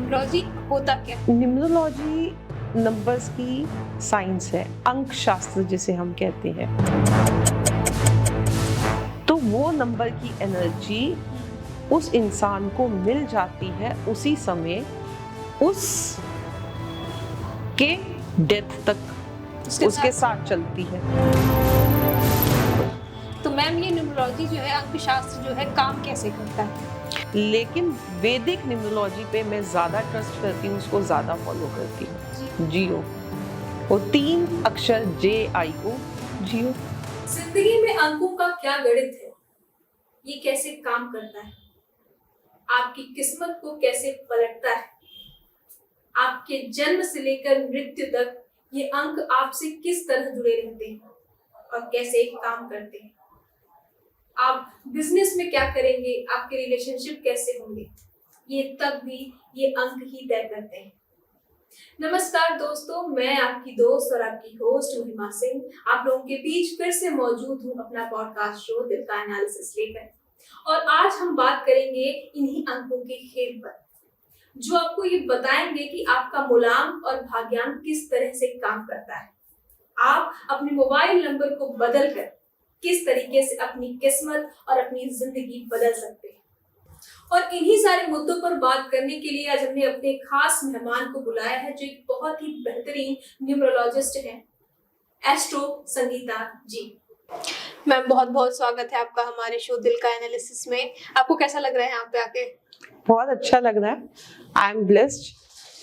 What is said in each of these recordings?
Numerology होता क्या है? न्यूमरोलॉजी नंबर्स की साइंस है, अंक शास्त्र जिसे हम कहते हैं। तो वो नंबर की एनर्जी उस इंसान को मिल जाती है उसी समय, उस के डेथ तक उसके साथ चलती है। तो मैम ये न्यूमरोलॉजी जो है, अंक शास्त्र जो है, काम कैसे करता है? लेकिन वैदिक न्यूमरोलॉजी पे मैं ज्यादा ट्रस्ट करती हूँ, उसको ज्यादा फॉलो करती हूँ। जियो, वो 3 अक्षर JIO, जियो। जिंदगी में अंकों का क्या गणित है, ये कैसे काम करता है, आपकी किस्मत को कैसे पलटता है, आपके जन्म से लेकर मृत्यु तक ये अंक आपसे किस तरह जुड़े रहते हैं और कैसे काम करते हैं, आप बिजनेस में क्या करेंगे, आपके रिलेशनशिप कैसे होंगे, ये तब भी ये अंक ही तय करते हैं। नमस्कार दोस्तों, मैं आपकी दोस्त और आपकी होस्ट महिमा सिंह आप लोगों के बीच फिर से मौजूद हूँ अपना पॉडकास्ट शो दिल का एनालिसिस लेकर। और आज हम बात करेंगे इन्हीं अंकों के खेल पर, जो आपको ये बताएंगे कि आपका मूलांक और भाग्यांक किस तरह से काम करता है। आप अपने मोबाइल नंबर को बदलकर किस तरीके से अपनी किस्मत और अपनी जिंदगी बदल सकते हैं। और इन्हीं सारे मुद्दों पर बात करने के लिए आज हमने अपने खास मेहमान को बुलाया है, जो एक बहुत ही बेहतरीन न्यूमरोलॉजिस्ट हैं, एस्ट्रो संगीता जी। मैम बहुत बहुत स्वागत है आपका हमारे शो दिल का एनालिसिस में। आपको कैसा लग रहा है यहाँ पे आके? बहुत अच्छा लग रहा है। आई एम ब्लेस्ड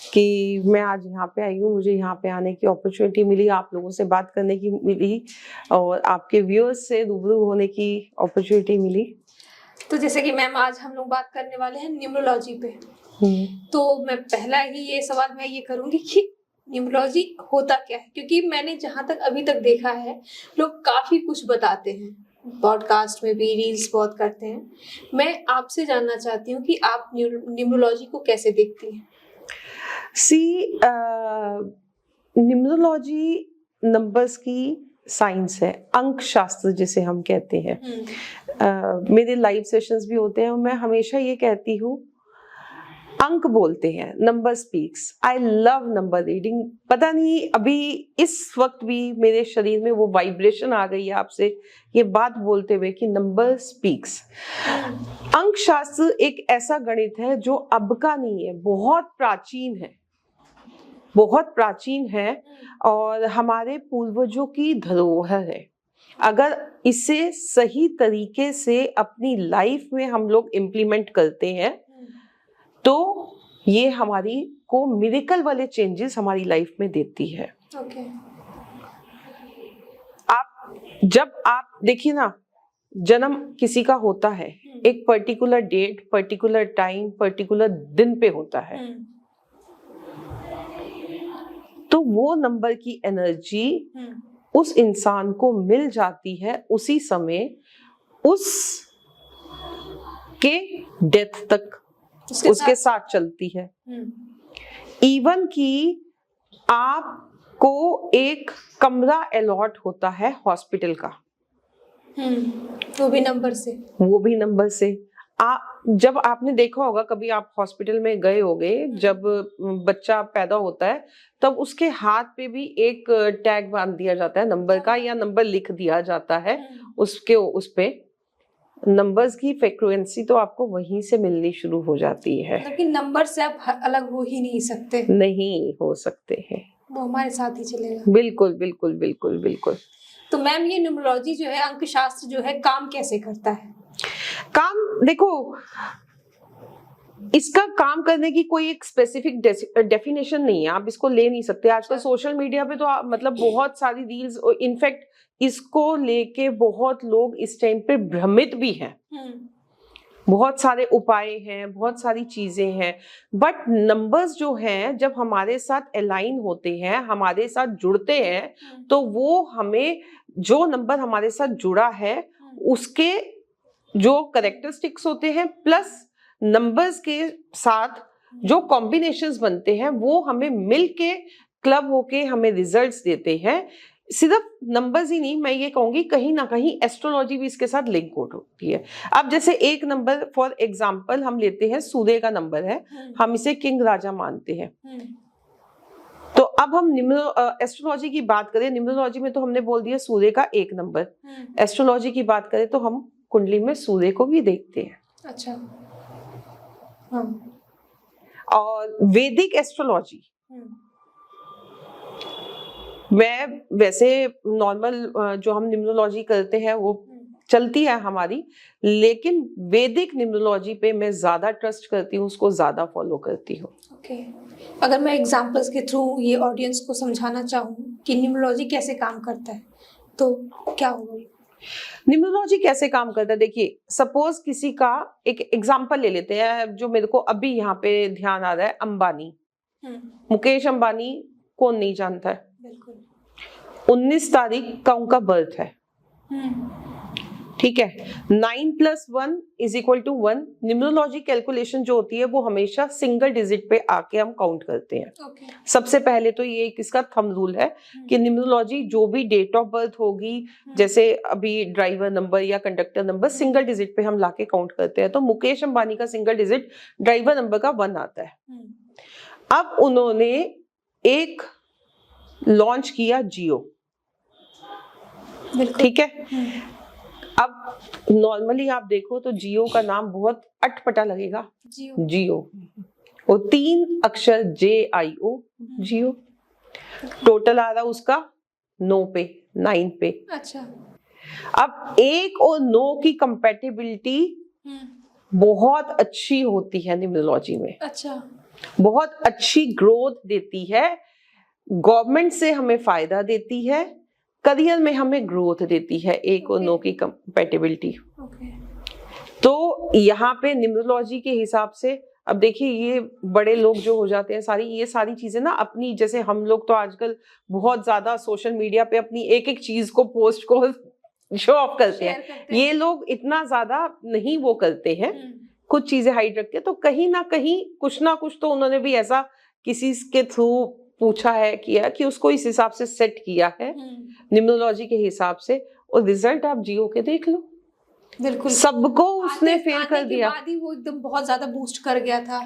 कि मैं आज यहाँ पे आई हूँ, मुझे यहाँ पे आने की अपॉर्चुनिटी मिली, आप लोगों से बात करने की मिली और आपके व्यूअर्स से रूबरू होने की अपॉर्चुनिटी मिली। तो जैसे कि मैम आज हम लोग बात करने वाले हैं न्यूमरोलॉजी पे। तो मैं पहला ही ये सवाल मैं ये करूंगी कि न्यूमरोलॉजी होता क्या है, क्योंकि मैंने जहाँ तक अभी तक देखा है लोग काफी कुछ बताते हैं, पॉडकास्ट में भी रील्स बहुत करते हैं। मैं आपसे जानना चाहती हूँ कि आप न्यूमरोलॉजी को कैसे देखती हैं? न्यूमरोलॉजी नंबर्स की साइंस है, अंक शास्त्र जिसे हम कहते हैं। मेरे लाइव सेशंस भी होते हैं और मैं हमेशा ये कहती हूँ, अंक बोलते हैं, number speaks. I love number reading. पता नहीं अभी इस वक्त भी मेरे शरीर में वो वाइब्रेशन आ गई है आपसे ये बात बोलते हुए कि नंबर स्पीक्स। अंक शास्त्र एक ऐसा गणित है जो अब का नहीं है, बहुत प्राचीन है, बहुत प्राचीन है और हमारे पूर्वजों की धरोहर है। अगर इसे सही तरीके से अपनी लाइफ में हम लोग इम्प्लीमेंट करते हैं तो ये हमारी को मिरेकल वाले चेंजेस हमारी लाइफ में देती है। जब आप देखिए ना, जन्म किसी का होता है एक particular date, particular time, particular दिन पे होता है, तो वो नंबर की एनर्जी उस इंसान को मिल जाती है उसी समय, उस के डेथ तक उसके साथ चलती है। इवन कि आपको एक कमरा अलॉट होता है हॉस्पिटल का, वो भी नंबर से। जब आपने देखा होगा, कभी आप हॉस्पिटल में गए होगे, जब बच्चा पैदा होता है तब उसके हाथ पे भी एक टैग बांध दिया जाता है नंबर का, या नंबर लिख दिया जाता है उसके उस पे। नंबर्स की फ्रीक्वेंसी तो आपको वहीं से मिलनी शुरू हो जाती है। लेकिन नंबर से आप अलग हो ही नहीं सकते। नहीं हो सकते हैं, वो हमारे साथ ही चलेगा। बिल्कुल बिल्कुल बिल्कुल बिल्कुल। तो मैम ये न्यूमरोलॉजी जो है, अंक शास्त्र जो है, काम कैसे करता है? काम देखो, इसका काम करने की कोई एक स्पेसिफिक डेफिनेशन नहीं है, आप इसको ले नहीं सकते। आजकल सोशल मीडिया पे तो मतलब बहुत सारी रील्स, इनफैक्ट इसको लेके बहुत लोग इस टाइम पे भ्रमित भी हैं। बहुत सारे उपाय हैं, बहुत सारी चीजें हैं, बट नंबर्स जो हैं जब हमारे साथ अलाइन होते हैं, हमारे साथ जुड़ते हैं, तो वो हमें, जो नंबर हमारे साथ जुड़ा है उसके जो कैरेक्टरिस्टिक्स होते हैं प्लस नंबर्स के साथ जो कॉम्बिनेशंस बनते हैं वो हमें मिलके क्लब होके हमें रिजल्ट्स देते हैं। सिर्फ नंबर्स ही नहीं, मैं ये कहूंगी कहीं ना कहीं एस्ट्रोलॉजी भी इसके साथ लिंक होती है। अब जैसे एक नंबर फॉर एग्जांपल हम लेते हैं, सूर्य का नंबर है, हम इसे किंग राजा मानते हैं। तो अब हम एस्ट्रोलॉजी की बात करें, न्यूमरोलॉजी में तो हमने बोल दिया सूर्य का एक नंबर, एस्ट्रोलॉजी की बात करें तो हम कुंडली में सूर्य को भी देखते हैं। अच्छा। और वैदिक एस्ट्रोलॉजी, मैं वैसे नॉर्मल जो हम न्यूमरोलॉजी करते हैं वो चलती है हमारी, लेकिन वैदिक न्यूमरोलॉजी पे मैं ज्यादा ट्रस्ट करती हूँ, उसको ज्यादा फॉलो करती हूँ। ओके। अगर मैं एग्जांपल्स के थ्रू ये ऑडियंस को समझाना चाहूँ कि न्यूमरोलॉजी कैसे काम करता है तो क्या होगा? न्यूमरोलॉजी कैसे काम करता है, देखिए सपोज किसी का एक एग्जांपल ले लेते हैं जो मेरे को अभी यहाँ पे ध्यान आ रहा है, अंबानी, मुकेश अंबानी कौन नहीं जानता है। बिल्कुल। 19 तारीख का उनका बर्थ है, ठीक है। 9+1 = 1। न्यूमरोलॉजी कैलकुलेशन जो होती है वो हमेशा सिंगल डिजिट पे आके हम काउंट करते हैं। ओके। सबसे पहले तो ये इसका थंब रूल है कि न्यूमरोलॉजी जो भी डेट ऑफ बर्थ होगी, जैसे अभी ड्राइवर नंबर या कंडक्टर नंबर सिंगल डिजिट पे हम लाके काउंट करते हैं, तो मुकेश अंबानी का सिंगल डिजिट ड्राइवर नंबर का 1 आता है। अब उन्होंने एक लॉन्च किया जियो, ठीक है। अब नॉर्मली आप देखो तो जियो का नाम बहुत अटपटा लगेगा, जियो, और 3 अक्षर JIO, जियो। टोटल आ रहा उसका 9 पे। अच्छा। अब 1 और 9 की कंपैटिबिलिटी बहुत अच्छी होती है न्यूमरोलॉजी में। अच्छा। बहुत अच्छी ग्रोथ देती है, गवर्नमेंट से हमें फायदा देती है, करियर में हमें ग्रोथ देती है 1 और 9 की कंपैटिबिलिटी। तो यहाँ पे न्यूमरोलॉजी के हिसाब से अब देखिए ये बड़े लोग जो हो जाते हैं, ये सारी चीजें ना अपनी, जैसे हम लोग तो आजकल बहुत ज्यादा सोशल मीडिया पे अपनी एक एक चीज को पोस्ट को शो ऑफ करते हैं, ये लोग इतना ज्यादा नहीं वो करते हैं, कुछ चीजें हाइड रखते हैं। तो कहीं ना कहीं कुछ ना कुछ तो उन्होंने भी ऐसा किसी के थ्रू पूछा है, किया कि उसको इस हिसाब से सेट किया है न्यूमरोलॉजी के हिसाब से, और रिजल्ट आप जियो के देख लो, बिल्कुल सबको उसने फेल कर दिया। बाद ही वो एकदम बहुत ज्यादा बूस्ट कर गया था,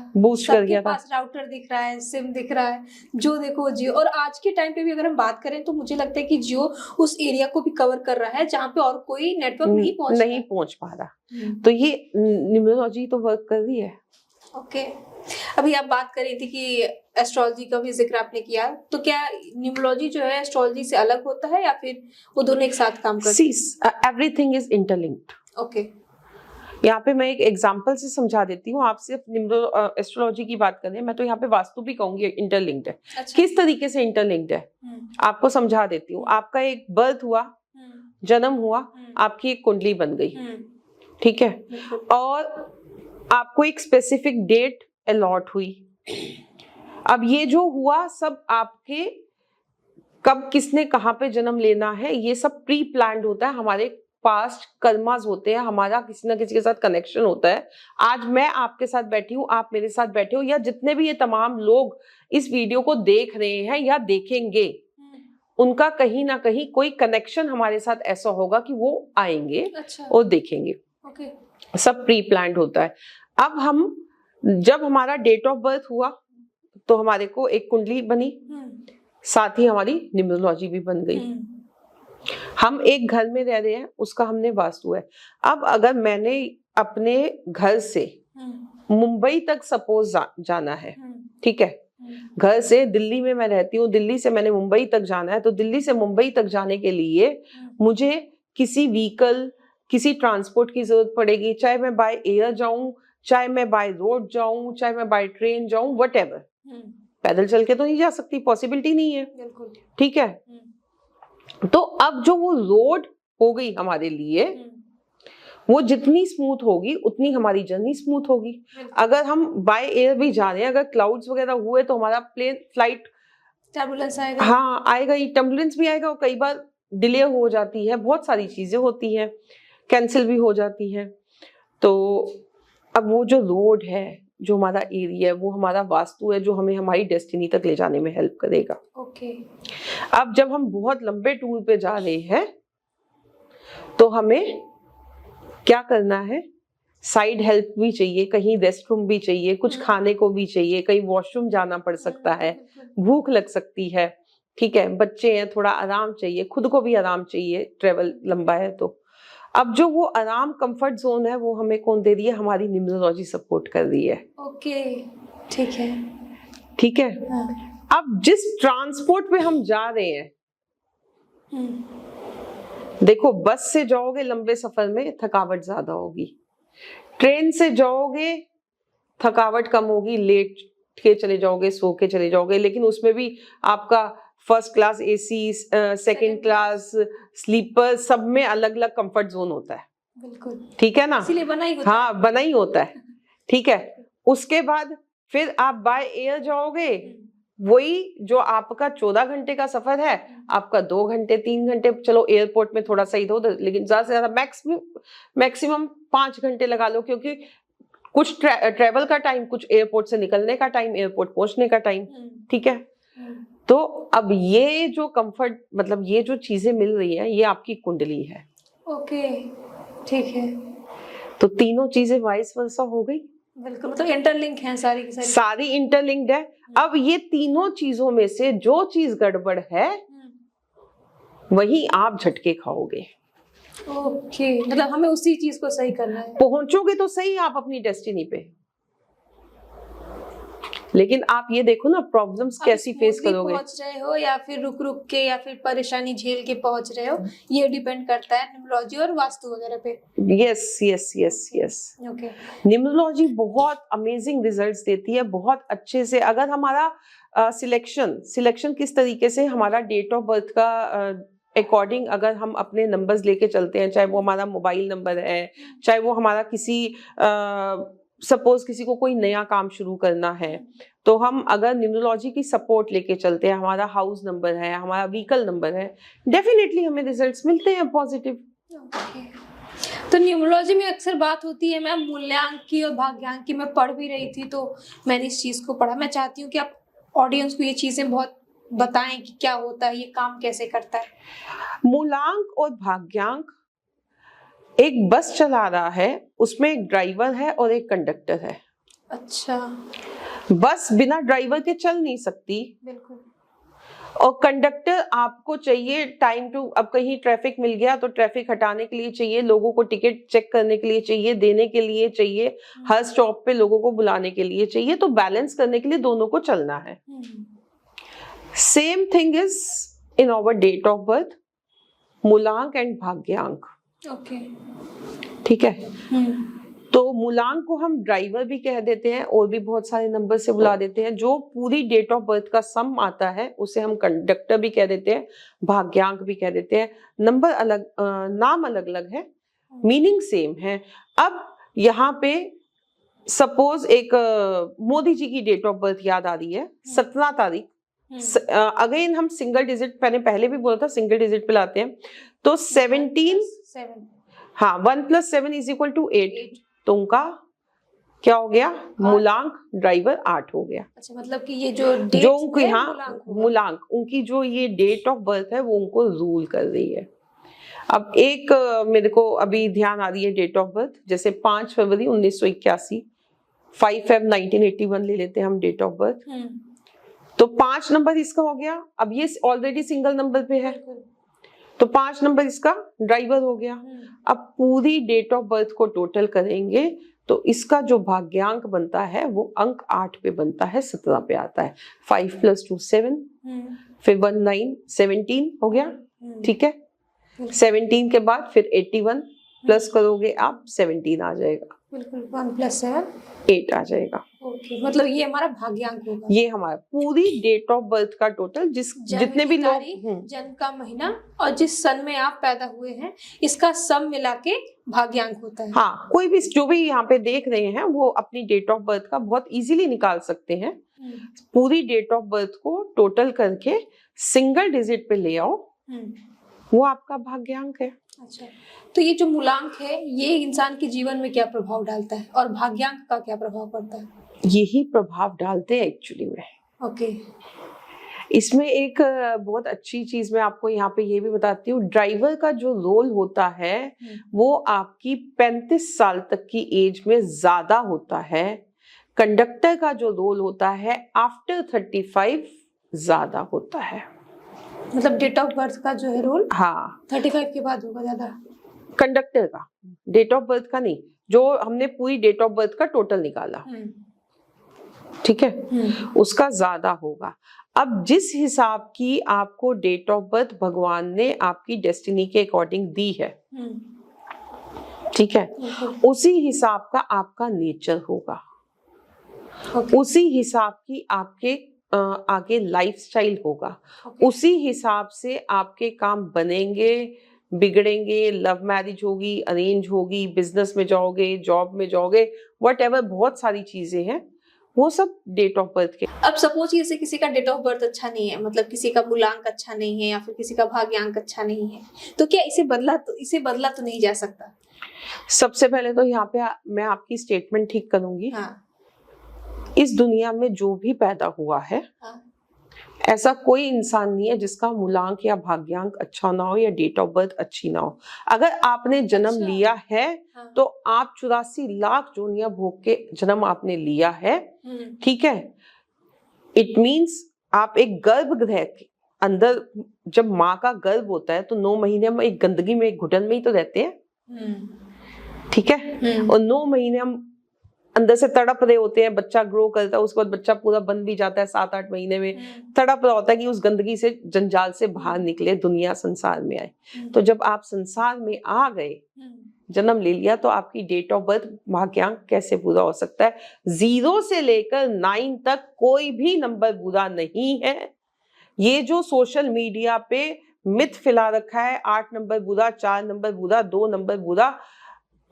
पास राउटर दिख रहा है, सिम दिख रहा है, जो देखो जियो। और आज के टाइम पे भी अगर हम बात करें तो मुझे लगता है कि जियो उस एरिया को भी कवर कर रहा है जहाँ पे और कोई नेटवर्क नहीं पहुंच पा रहा। तो ये न्यूमरोलॉजी तो वर्क कर रही है। ओके। अभी आप बात कर रही थी कि एस्ट्रोलॉजी का भी जिक्र आपने किया, तो क्या न्यूमरोलॉजी जो है एस्ट्रोलॉजी से अलग होता है या फिर वो दोनों एक साथ काम करते हैं? Everything is interlinked. ओके। यहाँ पे मैं एक एग्जांपल से समझा देती हूँ। आप सिर्फ एस्ट्रोलॉजी की बात करें, मैं तो यहाँ पे वास्तु भी कहूंगी इंटरलिंक्ड है। अच्छा। किस तरीके से इंटरलिंक्ड है आपको समझा देती हूँ। आपका एक बर्थ हुआ, जन्म हुआ, आपकी एक कुंडली बन गई, ठीक है, और आपको एक स्पेसिफिक डेट अलॉट हुई। अब ये जो हुआ सब आपके कब किसने कहाँ पे जन्म लेना है ये सब प्री प्लान्ड होता है, हमारे पास्ट कर्मास होते हैं, हमारा किसी ना किसी के साथ कनेक्शन होता है। आज मैं आपके साथ बैठी हूँ, आप मेरे साथ बैठे हो, या जितने भी ये तमाम लोग इस वीडियो को देख रहे हैं या देखेंगे, उनका कहीं ना कहीं कोई कनेक्शन हमारे साथ ऐसा होगा कि वो आएंगे। अच्छा। और देखेंगे। ओके। सब प्री प्लान्ड होता है। अब हम जब हमारा डेट ऑफ बर्थ हुआ तो हमारे को एक कुंडली बनी, साथ ही हमारी न्यूमरोलॉजी भी बन गई। हम एक घर में रह रहे हैं, उसका हमने वास्तु है। अब अगर मैंने अपने घर से मुंबई तक सपोज जाना है, ठीक है, घर से दिल्ली में मैं रहती हूँ, दिल्ली से मैंने मुंबई तक जाना है, तो दिल्ली से मुंबई तक जाने के लिए मुझे किसी व्हीकल, किसी ट्रांसपोर्ट की जरूरत पड़ेगी, चाहे मैं बाय एयर जाऊं, चाहे मैं बाय रोड जाऊं, चाहे मैं बाय ट्रेन जाऊं, व्हाटएवर। पैदल चल के तो नहीं जा सकती, पॉसिबिलिटी नहीं है, ठीक है। तो अब जो वो रोड हो गई हमारे लिए, वो जितनी स्मूथ होगी उतनी हमारी जर्नी स्मूथ होगी। अगर हम बाय एयर भी जा रहे हैं, अगर क्लाउड्स वगैरह हुए तो हमारा प्लेन फ्लाइट टर्बुलेंस आएगा। हाँ आएगा ही, टर्बुलेंस भी आएगा, और कई बार डिले हो जाती है, बहुत सारी चीजें होती हैं, कैंसिल भी हो जाती है। तो अब वो जो रोड है, जो हमारा एरिया है, वो हमारा वास्तु है, जो हमें हमारी डेस्टिनी तक ले जाने में हेल्प करेगा। ओके। अब जब हम बहुत लंबे टूर पे जा रहे हैं तो हमें क्या करना है, साइड हेल्प भी चाहिए, कहीं रेस्ट रूम भी चाहिए, कुछ खाने को भी चाहिए, कहीं वॉशरूम जाना पड़ सकता है, भूख लग सकती है, ठीक है, बच्चे हैं, थोड़ा आराम चाहिए, खुद को भी आराम चाहिए, ट्रेवल लंबा है तो। अब जो वो आराम कंफर्ट जोन है वो हमें कौन दे रही है, हमारी न्यूमरोलॉजी सपोर्ट कर रही है। ओके, ठीक है, ठीक है। हाँ। अब जिस ट्रांसपोर्ट पे हम जा रहे हैं, देखो बस से जाओगे लंबे सफर में थकावट ज्यादा होगी, ट्रेन से जाओगे थकावट कम होगी, लेट के चले जाओगे, सो के चले जाओगे, लेकिन उसमें भी आपका first class AC, second class sleeper, सब में अलग अलग कंफर्ट जोन होता है। बिल्कुल, ठीक है ना, इसीलिए बना ही होता हाँ बना ही होता है। ठीक है, उसके बाद फिर आप बाय एयर जाओगे, वही जो आपका 14 घंटे का सफर है, आपका 2 घंटे 3 घंटे, चलो एयरपोर्ट में थोड़ा सा इधर, लेकिन ज्यादा से ज्यादा मैक्सिमम 5 घंटे लगा लो, क्योंकि कुछ ट्रेवल का टाइम, कुछ एयरपोर्ट से निकलने का टाइम, एयरपोर्ट पहुंचने का टाइम। ठीक है, तो अब ये जो कंफर्ट, मतलब ये जो चीजें मिल रही है, ये आपकी कुंडली है। ओके, ठीक है, तो तीनों चीजें वाइस वर्सा हो गई। बिल्कुल, मतलब इंटरलिंक है सारी की सारी इंटरलिंक्ड है। अब ये तीनों चीजों में से जो चीज गड़बड़ है वही आप झटके खाओगे। ओके, मतलब हमें उसी चीज को सही करना है। पहुंचोगे तो सही आप अपनी डेस्टिनी पे, लेकिन आप ये देखो ना प्रॉब्लम्स कैसी फेस करोगे। पहुंच रहे हो या फिर रुक रुक के या फिर परेशानी झेल के पहुंच रहे हो, ये डिपेंड करता है न्यूमरोलॉजी और वास्तु वगैरह पे। Yes yes yes yes, okay, numerology बहुत अमेजिंग रिजल्ट्स देती है, बहुत अच्छे से। अगर हमारा सिलेक्शन किस तरीके से, हमारा डेट ऑफ बर्थ का अकॉर्डिंग अगर हम अपने नंबर्स लेके चलते हैं, चाहे वो हमारा मोबाइल नंबर है, चाहे वो हमारा किसी सपोज किसी को कोई नया काम शुरू करना है, तो हम अगर न्यूमरोलॉजी की सपोर्ट लेके चलते हैं, हमारा हाउस नंबर है, हमारा व्हीकल नंबर है, डेफिनेटली हमें रिजल्ट्स मिलते हैं पॉजिटिव। तो न्यूमरोलॉजी में अक्सर बात होती है मैम मूल्यांक की और भाग्यांक की। मैं पढ़ भी रही थी तो मैंने इस चीज को पढ़ा। मैं चाहती हूँ कि आप ऑडियंस को ये चीजें बहुत बताएं कि क्या होता है, ये काम कैसे करता है। मूलांक और भाग्यांक, एक बस चला रहा है, उसमें एक ड्राइवर है और एक कंडक्टर है। अच्छा, बस बिना ड्राइवर के चल नहीं सकती। बिल्कुल। और कंडक्टर आपको चाहिए टाइम टू, अब कहीं ट्रैफिक मिल गया तो ट्रैफिक हटाने के लिए चाहिए, लोगों को टिकट चेक करने के लिए चाहिए, देने के लिए चाहिए, हर स्टॉप पे लोगों को बुलाने के लिए चाहिए, तो बैलेंस करने के लिए दोनों को चलना है। Same thing is in our date of birth, मूलांक एंड भाग्यांक। ओके, ठीक है, तो मूलांक को हम ड्राइवर भी कह देते हैं और भी बहुत सारे नंबर से बुला देते हैं। जो पूरी डेट ऑफ बर्थ का सम आता है उसे हम कंडक्टर भी कह देते हैं, भाग्यांक भी कह देते हैं। नंबर अलग, नाम अलग अलग है, मीनिंग सेम है। अब यहाँ पे सपोज एक मोदी जी की डेट ऑफ बर्थ याद आ रही है, 17 तारीख। अगेन हम सिंगल डिजिट, मैंने पहले भी बोला था सिंगल डिजिट पे लाते हैं, तो 17, हाँ 1 + 7 = 8, तो उनका क्या हो गया, मूलांक ड्राइवर 8 हो गया। अच्छा, मतलब कि ये जो उनकी, हाँ मूलांक, उनकी जो ये डेट ऑफ बर्थ है वो उनको रूल कर रही है। अब एक मेरे को अभी ध्यान आ रही है डेट ऑफ बर्थ, जैसे 5 फरवरी 1981, 5 Feb 1981 ले लेते हैं हम डेट ऑफ बर्थ, तो 5 नंबर इसका हो गया। अब ये ऑलरेडी सिंगल नंबर पे है, तो 5 नंबर इसका ड्राइवर हो गया। अब पूरी डेट ऑफ बर्थ को टोटल करेंगे तो इसका जो भाग्यांक बनता है वो अंक 8 पे बनता है, 17 पे आता है। 5 + 2 7, फिर 1 9, 17 हो गया। ठीक है, 17 के बाद फिर 81 प्लस करोगे आप, 17 आ जाएगा। बिल्कुल, 1 + 7 8 आ जाएगा। ओके, मतलब ये हमारा भाग्यांक होगा। ये हमारा पूरी डेट ऑफ बर्थ का टोटल, जितने भी लोग, जन्म का महीना और जिस सन में आप पैदा हुए हैं, इसका सम मिला के भाग्यांक होता है। हाँ, कोई भी जो भी यहाँ पे देख रहे हैं वो अपनी डेट ऑफ बर्थ का बहुत इजीली निकाल सकते हैं। पूरी डेट ऑफ बर्थ को टोटल करके सिंगल डिजिट पे ले आओ, वो आपका भाग्यांक है। अच्छा, तो ये जो मूलांक है ये इंसान के जीवन में क्या प्रभाव डालता है और भाग्यांक का क्या प्रभाव पड़ता है? यही प्रभाव डालते हैं एक्चुअली में। ओके, इसमें एक बहुत अच्छी चीज मैं आपको यहाँ पे ये भी बताती हूँ, ड्राइवर का जो रोल होता है वो आपकी 35 साल तक की एज में ज्यादा होता है। कंडक्टर का जो रोल होता है आफ्टर 35 ज्यादा होता है। मतलब डेट ऑफ बर्थ का जो है रोल हाँ 35 के बाद होगा ज्यादा। कंडक्टर का, डेट ऑफ बर्थ का नहीं, जो हमने पूरी डेट ऑफ बर्थ का टोटल निकाला, ठीक है, उसका ज्यादा होगा। अब जिस हिसाब की आपको डेट ऑफ बर्थ भगवान ने आपकी डेस्टिनी के अकॉर्डिंग दी है, ठीक है, उसी हिसाब का आपका नेचर होगा, उसी हिसाब की आपके आगे लाइफस्टाइल होगा, उसी हिसाब से आपके काम बनेंगे, बिगड़ेंगे, लव मैरिज होगी, अरेंज होगी, बिजनेस में जाओगे, जॉब में जाओगे, व्हाटएवर, बहुत सारी चीजें हैं, वो सब डेट ऑफ बर्थ के। अब सपोज जैसे किसी का डेट ऑफ बर्थ अच्छा नहीं है, मतलब किसी का मूलांक अच्छा नहीं है या फिर किसी का भाग्यांक अच्छा नहीं है, तो क्या इसे बदला तो नहीं जा सकता? सबसे पहले तो यहाँ पे मैं आपकी स्टेटमेंट ठीक करूंगी। हाँ। इस दुनिया में जो भी पैदा हुआ है, हाँ। ऐसा कोई इंसान नहीं है जिसका मूलांक या भाग्यांक अच्छा ना हो या डेट ऑफ बर्थ अच्छी ना हो। अगर आपने जन्म अच्छा। लिया है हाँ। तो आप 84 लाख जोनियां भोग के जन्म आपने लिया है, ठीक है। इट मीन्स आप एक गर्भगृह के अंदर, जब माँ का गर्भ होता है तो 9 महीने में एक गंदगी में, एक घुटन में ही तो रहते हैं, ठीक है, और 9 महीने हम अंदर से तड़प रहे होते हैं, बच्चा ग्रो करता है, उसके बाद बच्चा पूरा बन भी जाता है, 7-8 महीने में तड़प रहा होता है कि उस गंदगी से, जंजाल से बाहर निकले, दुनिया संसार में आए। तो जब आप संसार में आ गए, जन्म ले लिया, तो आपकी डेट ऑफ बर्थ भाग्यांक कैसे पूरा हो सकता है? 0 से लेकर 9 तक कोई भी नंबर बुरा नहीं है। ये जो सोशल मीडिया पे मिथ फैला रखा है, 8 नंबर बुरा, 4 नंबर बुरा, 2 नंबर बुरा,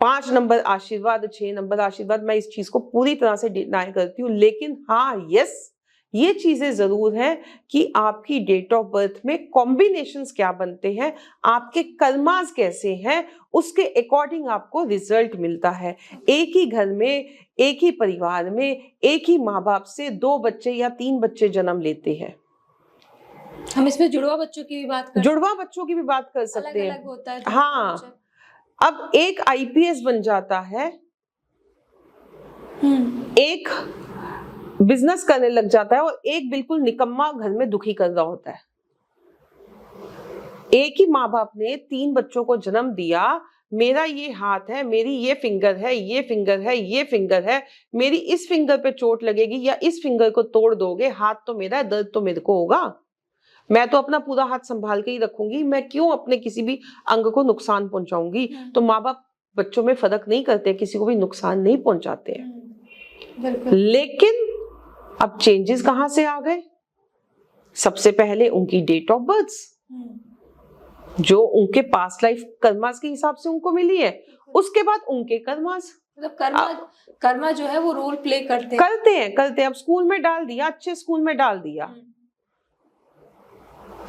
5 नंबर आशीर्वाद, 6 नंबर आशीर्वाद, मैं इस चीज को पूरी तरह से डिनाई करती हूँ। लेकिन हाँ, यस, ये चीजें जरूर है कि आपकी डेट ऑफ बर्थ में कॉम्बिनेशंस क्या बनते हैं, आपके कर्मास कैसे हैं, उसके अकॉर्डिंग आपको रिजल्ट मिलता है। एक ही घर में, एक ही परिवार में, एक ही माँ बाप से 2 बच्चे या 3 बच्चे जन्म लेते हैं। हम इसमें जुड़वा बच्चों की भी बात कर, जुड़वा बच्चों की भी बात कर सकते हैं। अलग होता है। हाँ, अब एक आईपीएस बन जाता है, एक बिजनेस करने लग जाता है, और एक बिल्कुल निकम्मा घर में दुखी कर रहा होता है। एक ही माँ बाप ने 3 बच्चों को जन्म दिया, मेरा ये हाथ है, मेरी ये फिंगर है, ये फिंगर है, ये फिंगर है, मेरी इस फिंगर पे चोट लगेगी या इस फिंगर को तोड़ दोगे, हाथ तो मेरा, दर्द तो मेरे को होगा, मैं तो अपना पूरा हाथ संभाल के ही रखूंगी, मैं क्यों अपने किसी भी अंग को नुकसान पहुंचाऊंगी। तो माँ बाप बच्चों में फर्क नहीं करते, किसी को भी नुकसान नहीं पहुंचाते हैं। लेकिन अब चेंजेस कहां से आ गए? सबसे पहले उनकी डेट ऑफ बर्थ, जो उनके पास्ट लाइफ कर्मास के हिसाब से उनको मिली है, उसके बाद उनके कर्मास, मतलब कर्मा जो है वो रोल प्ले करते हैं। अब स्कूल में डाल दिया, अच्छे स्कूल में डाल दिया,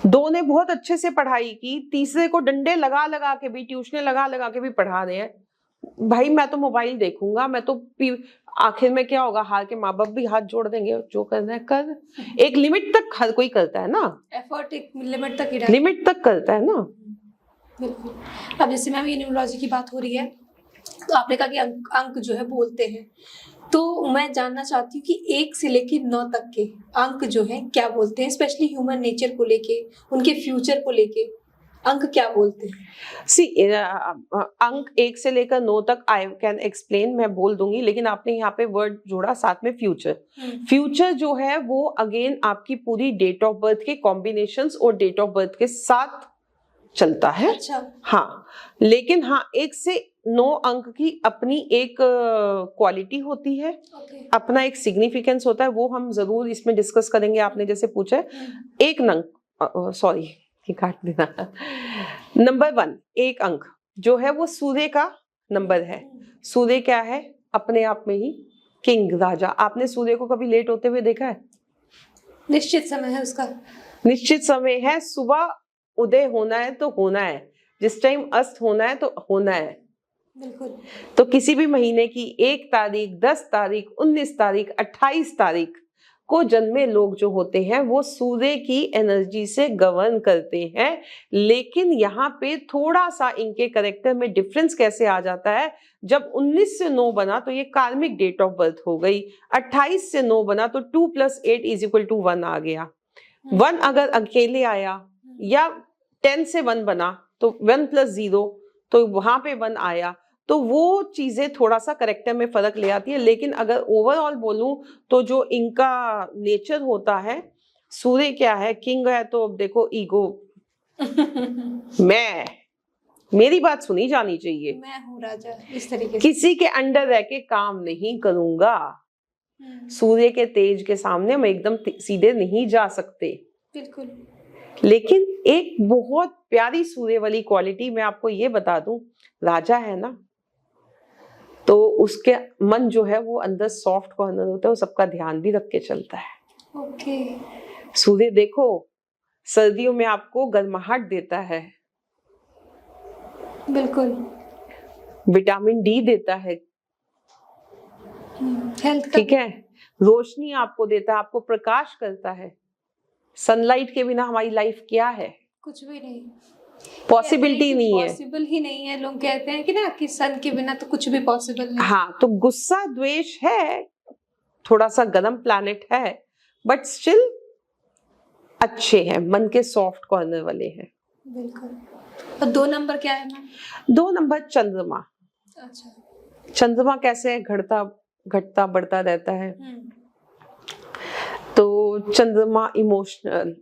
2 ने बहुत अच्छे से पढ़ाई की, तीसरे को डंडे लगा लगा के भी, ट्यूशने लगा लगा के भी पढ़ा रहे हैं। भाई मैं तो मोबाइल देखूंगा, मैं तो आखिर में क्या होगा, हार के माँ बाप भी हाथ जोड़ देंगे, जो करना है कर। एक लिमिट तक हर कोई करता है ना, एफर्ट एक लिमिट तक ही, लिमिट तक करता है ना। बिल्कुल। अब जैसे मैम ये न्यूमरोलॉजी की बात हो रही है, तो आपने कहा कि अंक जो है बोलते हैं, तो मैं जानना चाहती हूँ कि 1 से लेकर 9 तक के अंक जो है क्या बोलते हैं, स्पेशली ह्यूमन नेचर को लेके, उनके फ्यूचर को लेके अंक क्या बोलते हैं? अंक 1 से लेकर 9 तक आई कैन एक्सप्लेन, मैं बोल दूंगी, लेकिन आपने यहाँ पे वर्ड जोड़ा साथ में फ्यूचर। फ्यूचर जो है वो अगेन आपकी पूरी डेट ऑफ बर्थ के कॉम्बिनेशंस और डेट ऑफ बर्थ के साथ चलता है। अच्छा। हाँ, लेकिन हाँ, 1 से 9 अंक की अपनी एक क्वालिटी होती है, अपना एक सिग्निफिकेंस होता है, वो हम जरूर इसमें डिस्कस करेंगे। आपने जैसे पूछा है, एक नंग, सॉरी काट देना, नंबर 1, 1 अंक जो है वो सूर्य का नंबर है। सूर्य क्या है? अपने आप में ही किंग, राजा। आपने सूर्य को कभी लेट होते हुए देखा है? निश्चित समय है उसका, निश्चित समय है। सुबह उदय होना है तो होना है, जिस टाइम अस्त होना है तो होना है। बिल्कुल। तो किसी भी महीने की 1 तारीख, 10 तारीख, 19 तारीख, 28 तारीख को जन्मे लोग जो होते हैं वो सूर्य की एनर्जी से गवर्न करते हैं, लेकिन यहाँ पे थोड़ा सा इनके करेक्टर में डिफरेंस कैसे आ जाता है, जब 19 से 9 बना तो ये कार्मिक डेट ऑफ बर्थ हो गई, 28 से 9 बना तो 2 + 8 = 1 आ गया। 1 अगर अकेले आया या 10 से 1 बना तो 1 + 0 तो वहां पे 1 आया, तो वो चीजें थोड़ा सा करेक्टर में फर्क ले आती है। लेकिन अगर ओवरऑल बोलूं तो जो इनका नेचर होता है, सूर्य क्या है, किंग है, तो देखो ईगो मेरी बात सुनी जानी चाहिए, मैं हूँ राजा, इस तरीके से किसी के अंडर रह के काम नहीं करूंगा, सूर्य के तेज के सामने हम एकदम सीधे नहीं जा सकते। बिल्कुल। लेकिन एक बहुत प्यारी सूर्य वाली क्वालिटी मैं आपको ये बता दूं, राजा है ना, तो उसके मन जो है वो अंदर सॉफ्ट कॉर्नर होता है, वो सबका ध्यान भी रख के चलता है। ओके। सूर्य देखो सर्दियों में आपको गर्माहट देता है, बिल्कुल, विटामिन डी देता है, हेल्थ, ठीक है, रोशनी आपको देता है, आपको प्रकाश करता है। सनलाइट के बिना हमारी लाइफ क्या है, कुछ भी नहीं, पॉसिबिलिटी नहीं है, पॉसिबल ही नहीं है। लोग कहते हैं कि ना कि सन के बिना तो कुछ भी पॉसिबल नहीं। हाँ, तो गुस्सा द्वेष है, थोड़ा सा गरम प्लैनेट है, बट स्टिल अच्छे हैं, मन के सॉफ्ट कॉर्नर वाले हैं। बिल्कुल। और 2 नंबर क्या है मैम? 2 नंबर चंद्रमा। अच्छा। चंद्रमा कैसे है, घटता बढ़ता रहता है। तो चंद्रमा इमोशनल,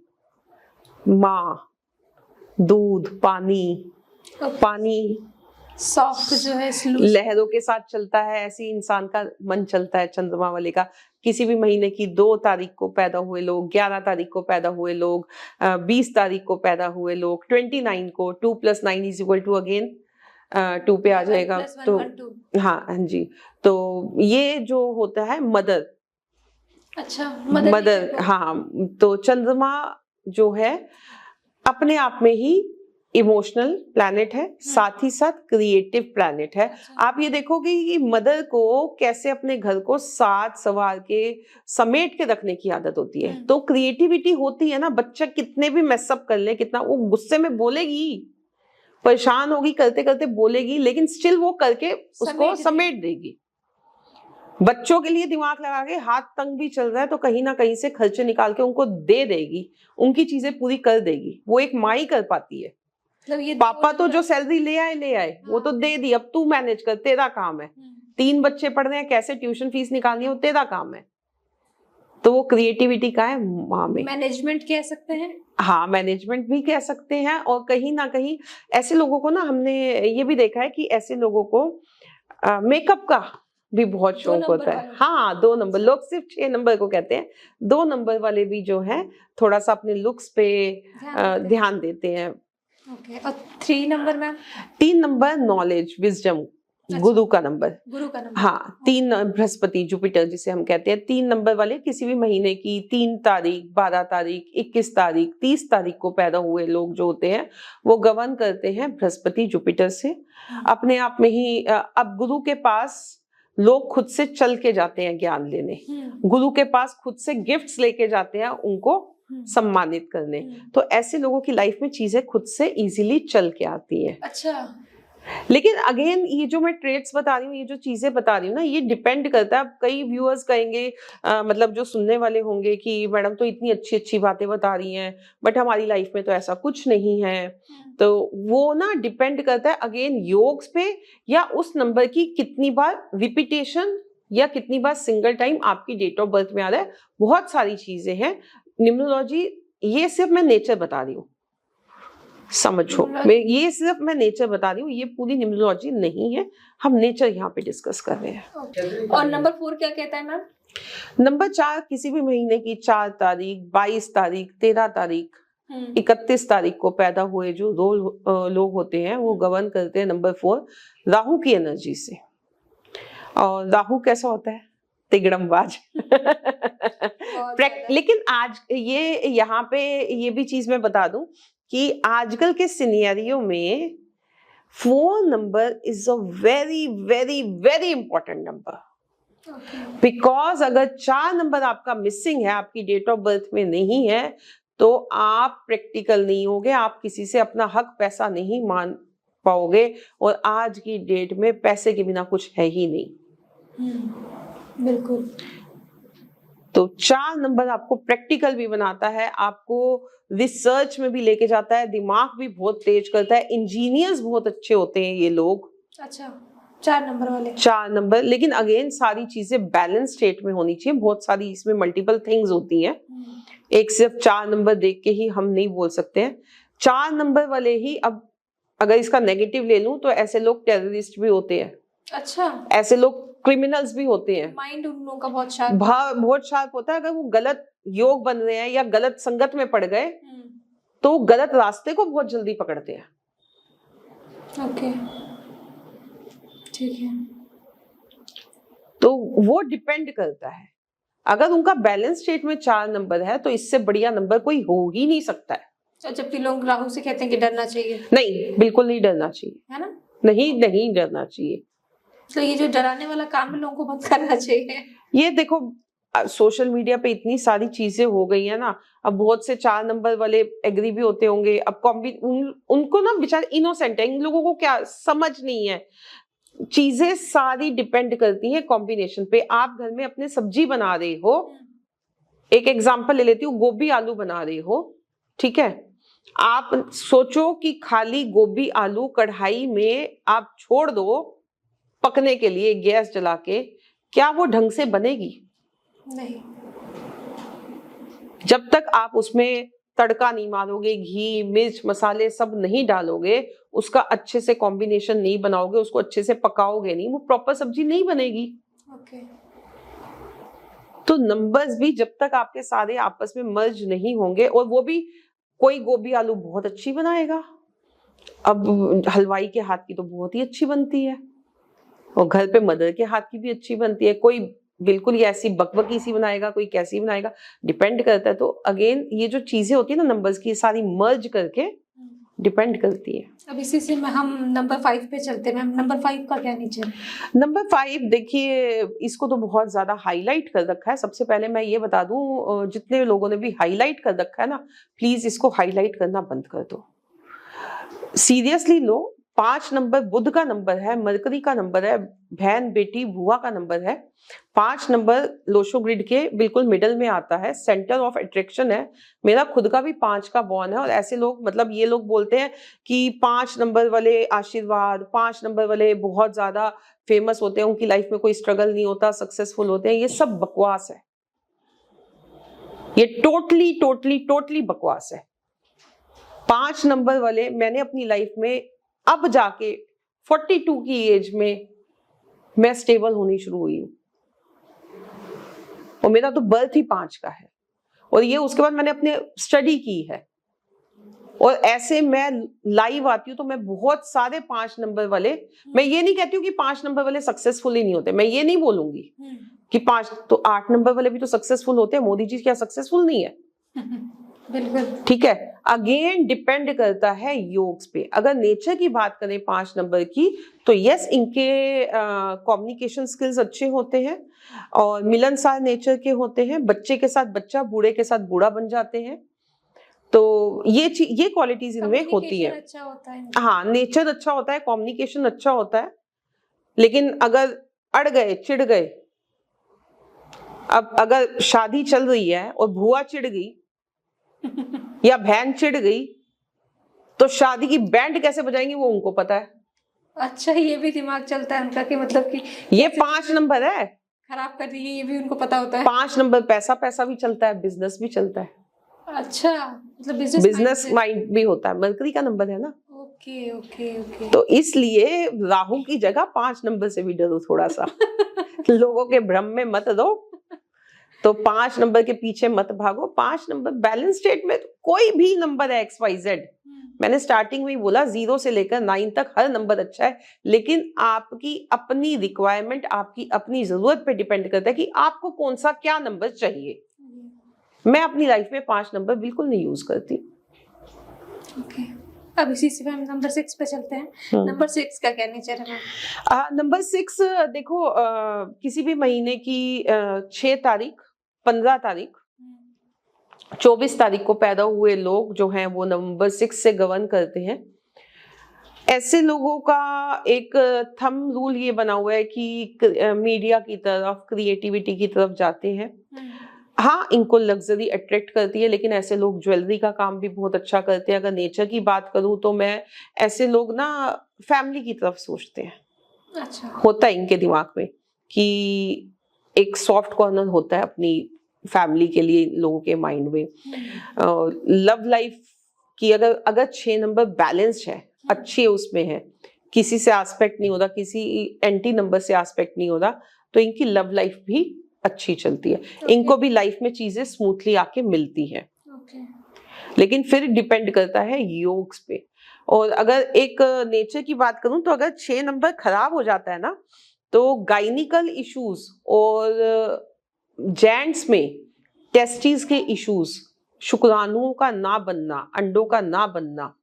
माँ, दूध, पानी सॉफ्ट जो है, लहरों के साथ चलता है, ऐसे इंसान का मन चलता है चंद्रमा वाले का। किसी भी महीने की 2 तारीख को पैदा हुए लोग, 11 तारीख को पैदा हुए लोग, 20 तारीख को पैदा हुए लोग, 29 को, 2 + 9 = अगेन 2 पे आ जाएगा। तो हाँ जी, तो ये जो होता है मदर, अच्छा, मदर, हाँ, तो चंद्रमा जो है अपने आप में ही इमोशनल प्लैनेट है, साथ ही साथ क्रिएटिव प्लैनेट है। आप ये देखोगे कि मदर को कैसे अपने घर को साथ संवार के समेट के रखने की आदत होती है, तो क्रिएटिविटी होती है ना। बच्चा कितने भी मैसअप कर ले, कितना वो गुस्से में बोलेगी, परेशान होगी, करते करते बोलेगी, लेकिन स्टिल वो करके उसको समेट देगी। बच्चों के लिए दिमाग लगा के, हाथ तंग भी चल रहा है तो कहीं ना कहीं से खर्चे निकाल के उनको दे देगी, उनकी चीजें पूरी कर देगी। वो एक माँ ही कर पाती है। ये पापा तो जो सैलरी ले आए वो तो दे दी, अब तू मैनेज कर, तेरा काम है। 3 बच्चे पढ़ रहे हैं, कैसे ट्यूशन फीस निकालनी है, वो तेरा काम है। तो वो क्रिएटिविटी का है माँ में। मैनेजमेंट कह सकते हैं। हाँ, मैनेजमेंट भी कह सकते हैं। और कहीं ना कहीं ऐसे लोगों को ना, हमने ये भी देखा है कि ऐसे लोगों को मेकअप का भी बहुत शौक होता है। हाँ, 2 नंबर, लोग सिर्फ 6 नंबर को कहते हैं, 2 नंबर वाले भी जो है थोड़ा सा अपने लुक्स पे ध्यान देते हैं। ओके। और 3 number ma'am? 3 number knowledge, wisdom, गुरु का नंबर। हाँ, 3 बृहस्पति, जुपिटर जिसे हम कहते हैं। 3 नंबर वाले किसी भी महीने की 3 तारीख, 12 तारीख, 21 तारीख, 30 तारीख को पैदा हुए लोग जो होते हैं वो गवर्न करते हैं बृहस्पति जुपिटर से। अपने आप में ही अब गुरु के पास लोग खुद से चल के जाते हैं ज्ञान लेने, गुरु के पास खुद से गिफ्ट्स लेके जाते हैं उनको सम्मानित करने। तो ऐसे लोगों की लाइफ में चीजें खुद से इजीली चल के आती हैं। अच्छा। लेकिन अगेन ये जो मैं ट्रेड्स बता रही हूँ, ये जो चीजें बता रही हूँ ना, ये डिपेंड करता है। अब कई व्यूअर्स कहेंगे, मतलब जो सुनने वाले होंगे कि मैडम तो इतनी अच्छी अच्छी बातें बता रही हैं, बट हमारी लाइफ में तो ऐसा कुछ नहीं है। तो वो ना डिपेंड करता है अगेन योग्स पे, या उस नंबर की कितनी बार रिपीटेशन या कितनी बार सिंगल टाइम आपकी डेट ऑफ बर्थ में आ रहा है। बहुत सारी चीजें हैं। न्यूमरोलॉजी ये सिर्फ मैं नेचर बता रही हूँ, समझो, ये सिर्फ मैं नेचर बता रही हूँ, ये पूरी न्यूमरोलॉजी नहीं है। हम नेचर यहाँ पे डिस्कस कर रहे हैं। और नंबर 4 क्या कहता है मैम? नंबर 4 किसी भी महीने की 4 तारीख, 22 तारीख, 13 तारीख, 31 तारीख को पैदा हुए जो लोग होते हैं वो गवर्न करते हैं नंबर 4 राहु की एनर्जी से। और राहु कैसा होता है? तिगड़मबाज। लेकिन आज ये यहाँ पे ये भी चीज मैं बता दूं कि आजकल के सिनेरियो में 4 number is a very very very important number. Because अगर 4 नंबर आपका मिसिंग है, आपकी डेट ऑफ बर्थ में नहीं है, तो आप प्रैक्टिकल नहीं होगे, आप किसी से अपना हक पैसा नहीं मान पाओगे, और आज की डेट में पैसे के बिना कुछ है ही नहीं। बिल्कुल। तो 4 नंबर आपको प्रैक्टिकल भी बनाता है, आपको रिसर्च में भी लेके जाता है, दिमाग भी बहुत तेज करता है, इंजीनियर्स बहुत अच्छे होते हैं ये लोग। अच्छा, 4 नंबर वाले। 4 नंबर, लेकिन अगेन सारी चीजें बैलेंस स्टेट में होनी चाहिए, बहुत सारी इसमें मल्टीपल थिंग्स होती हैं, एक सिर्फ 4 नंबर देख के ही हम नहीं बोल सकते हैं। 4 नंबर वाले ही, अब अगर इसका नेगेटिव ले लूं तो ऐसे लोग टेररिस्ट भी होते हैं। अच्छा, ऐसे लोग क्रिमिनल्स भी होते हैं। माइंड उन लोगों का बहुत शार्प बहुत शार्प होता है। अगर वो गलत योग बन रहे हैं या गलत संगत में पड़ गए तो वो गलत रास्ते को बहुत जल्दी पकड़ते हैं। ओके, ठीक है। तो वो डिपेंड करता है, अगर उनका बैलेंस स्टेट में 4 नंबर है तो इससे बढ़िया नंबर कोई हो ही नहीं सकता है। जबकि लोग राहु से कहते हैं कि डरना चाहिए। नहीं, बिल्कुल नहीं डरना चाहिए, है ना? नहीं डरना चाहिए। तो ये जो डराने वाला काम है लोगों को बंद करना चाहिए। ये देखो, सोशल मीडिया पे इतनी सारी चीजें हो गई है ना, अब बहुत से 4 नंबर वाले एग्री भी होते होंगे। अब उनको ना बेचारे इनोसेंट है, इन लोगों को क्या समझ नहीं है। चीजें सारी डिपेंड करती हैं कॉम्बिनेशन पे। आप घर में अपने सब्जी बना रहे हो, एक एग्जांपल ले लेती हूँ, गोभी आलू बना रहे हो, ठीक है। आप सोचो कि खाली गोभी आलू कढ़ाई में आप छोड़ दो पकने के लिए गैस जला के, क्या वो ढंग से बनेगी? नहीं। जब तक आप उसमें तड़का नहीं मारोगे, घी मिर्च मसाले सब नहीं डालोगे, उसका अच्छे से कॉम्बिनेशन नहीं बनाओगे, उसको अच्छे से पकाओगे नहीं, वो प्रॉपर सब्जी नहीं बनेगी। ओके। तो नंबर्स भी जब तक आपके सारे आपस में मर्ज नहीं होंगे, और वो भी कोई गोभी आलू बहुत अच्छी बनाएगा, अब हलवाई के हाथ की तो बहुत ही अच्छी बनती है, और घर पे मदर के हाथ की भी अच्छी बनती है, कोई बिल्कुल ही ऐसी बकबकी सी बनाएगा, कोई कैसी बनाएगा, डिपेंड करता है। तो अगेन ये जो चीजें होती है ना नंबर्स की, सारी मर्ज करके डिपेंड करती है। अब इसी से हम नंबर 5 पे चलते हैं। नंबर 5 का क्या नीचे? नंबर 5 देखिए, इसको तो बहुत ज्यादा हाईलाइट कर रखा है। सबसे पहले मैं ये बता दूं, जितने लोगों ने भी हाईलाइट कर रखा है ना, प्लीज इसको हाईलाइट करना बंद कर दो, सीरियसली लो। 5 नंबर बुध का नंबर है, मरकरी का नंबर है, बहन बेटी बुआ का नंबर है। 5 नंबर लोशो ग्रिड के बिल्कुल मिडल में आता है, सेंटर ऑफ अट्रैक्शन है। मेरा खुद का भी 5 का बॉर्न है, और ऐसे लोग, मतलब ये लोग बोलते हैं कि 5 नंबर वाले आशीर्वाद, 5 नंबर वाले बहुत ज्यादा फेमस होते हैं, उनकी लाइफ में कोई स्ट्रगल नहीं होता, सक्सेसफुल होते हैं। ये सब बकवास है, ये टोटली बकवास है। 5 नंबर वाले, मैंने अपनी लाइफ में अब जाके 42 की एज में मैं स्टेबल होनी शुरू हुई हूँ, और मेरा तो बर्थ ही 5 का है, और ये उसके बाद मैंने अपने स्टडी की है, और ऐसे मैं लाइव आती हूँ तो मैं बहुत सारे 5 नंबर वाले, मैं ये नहीं कहती हूँ कि 5 नंबर वाले सक्सेसफुल ही नहीं होते, मैं ये नहीं बोलूंगी कि 5 तो 8 नंबर वाले भी तो सक्सेसफुल होते हैं। मोदी जी क्या सक्सेसफुल नहीं है? बिल्कुल, ठीक है। अगेन डिपेंड करता है योग्स पे। अगर नेचर की बात करें 5 नंबर की, तो यस, इनके कम्युनिकेशन स्किल्स अच्छे होते हैं, और मिलनसार नेचर के होते हैं, बच्चे के साथ बच्चा, बूढ़े के साथ बूढ़ा बन जाते हैं। तो ये क्वालिटीज इनमें होती है। अच्छा होता है। हाँ, नेचर अच्छा होता है, कम्युनिकेशन अच्छा होता है, लेकिन अगर अड़ गए, चिढ़ गए, अब अगर शादी चल रही है और बुआ चिढ़ गई या बहन चिढ़ गई, तो शादी की बैंड कैसे बजाएंगे वो उनको पता है। अच्छा, ये भी दिमाग चलता है उनका कि मतलब कि ये 5 नंबर है, खराब कर रही है, ये भी उनको पता होता है। 5 नंबर पैसा भी चलता है, बिजनेस भी चलता है। अच्छा, मतलब बिजनेस माइंड भी होता है, मरकरी का नंबर है ना। Okay okay okay. तो इसलिए राहु की जगह 5 नंबर से भी डरो थोड़ा सा। लोगों के भ्रम में मत दो, तो 5 नंबर के पीछे मत भागो। 5 नंबर बैलेंस स्टेट में कोई भी नंबर है XYZ, मैंने स्टार्टिंग में ही बोला 0 से लेकर 9 तक हर नंबर अच्छा है, लेकिन आपकी अपनी रिक्वायरमेंट, आपकी अपनी जरूरत पे डिपेंड करता है कि आपको कौन सा क्या नंबर चाहिए। मैं अपनी लाइफ में 5 नंबर बिल्कुल नहीं यूज करती। ओके, अब इसी से हम नंबर 6 पे चलते हैं। नंबर 6 का क्या नेचर है मैम? नंबर 6 देखो, किसी भी महीने की 6 तारीख, 15 तारीख, 24 तारीख को पैदा हुए लोग जो हैं वो नंबर 6 से गवर्न करते हैं। ऐसे लोगों का एक थंब रूल ये बना हुआ है कि मीडिया की तरफ, क्रिएटिविटी की तरफ जाते हैं। हाँ, इनको लग्जरी अट्रैक्ट करती है, लेकिन ऐसे लोग ज्वेलरी का काम भी बहुत अच्छा करते हैं। अगर नेचर की बात करूं तो मैं ऐसे लोग ना फैमिली की तरफ सोचते हैं। अच्छा। होता है इनके दिमाग में कि एक सॉफ्ट कॉर्नर होता है अपनी फैमिली के लिए लोगों के माइंड में। लव लाइफ की अगर 6 नंबर बैलेंस्ड है, अच्छी है, उसमें है, किसी से एस्पेक्ट नहीं होता, किसी एंटी नंबर से एस्पेक्ट नहीं होता, तो इनकी लव लाइफ भी अच्छी चलती है। इनको भी लाइफ में चीजें स्मूथली आके मिलती हैं। लेकिन फिर डिपेंड करता है योग्स पे। और अगर एक नेचर की बात करूं तो अगर 6 नंबर खराब हो जाता है ना, तो गाइनिकल इश्यूज और जेंट्स में टेस्टिस के इश्यूज, शुक्राणुओं का ना बनना, अंडों का ना बनना,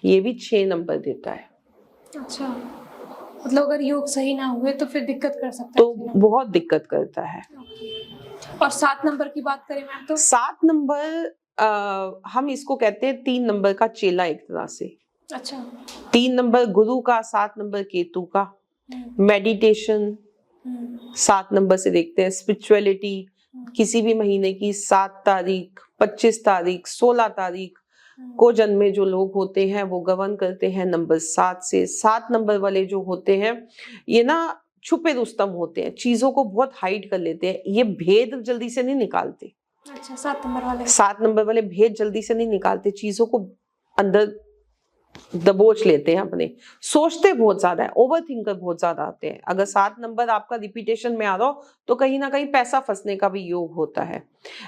ये भी 6 नंबर देता है। अच्छा, मतलब अगर योग सही ना हुए तो फिर दिक्कत कर सकता है? तो बहुत दिक्कत करता है। और 7 नंबर की बात करें मैम तो? 7 नंबर हम इसको कहते हैं 3 नंबर का चेला एक तरह से। अच्छा। 3 नंबर गुरु का, 7 नंबर केतु का। मेडिटेशन 7 नंबर से देखते हैं। स्पिरिचुअलिटी किसी भी महीने की 7 तारीख, 25 तारीख, 16 तारीख को जन्मे जो लोग होते हैं वो गवर्न करते हैं नंबर 7 से। 7 नंबर वाले जो होते हैं ये ना छुपे रुस्तम होते हैं, चीजों को बहुत हाइड कर लेते हैं, ये भेद जल्दी से नहीं निकालते। अच्छा, 7 नंबर वाले? 7 नंबर वाले भेद जल्दी से नहीं निकालते, चीजों को अंदर दबोच लेते हैं अपने, सोचते बहुत ज्यादा है, ओवर थिंकर बहुत ज्यादा आते हैं। अगर 7 नंबर आपका रिपीटेशन में आ रहा हो तो कहीं ना कहीं पैसा फंसने का भी योग होता है।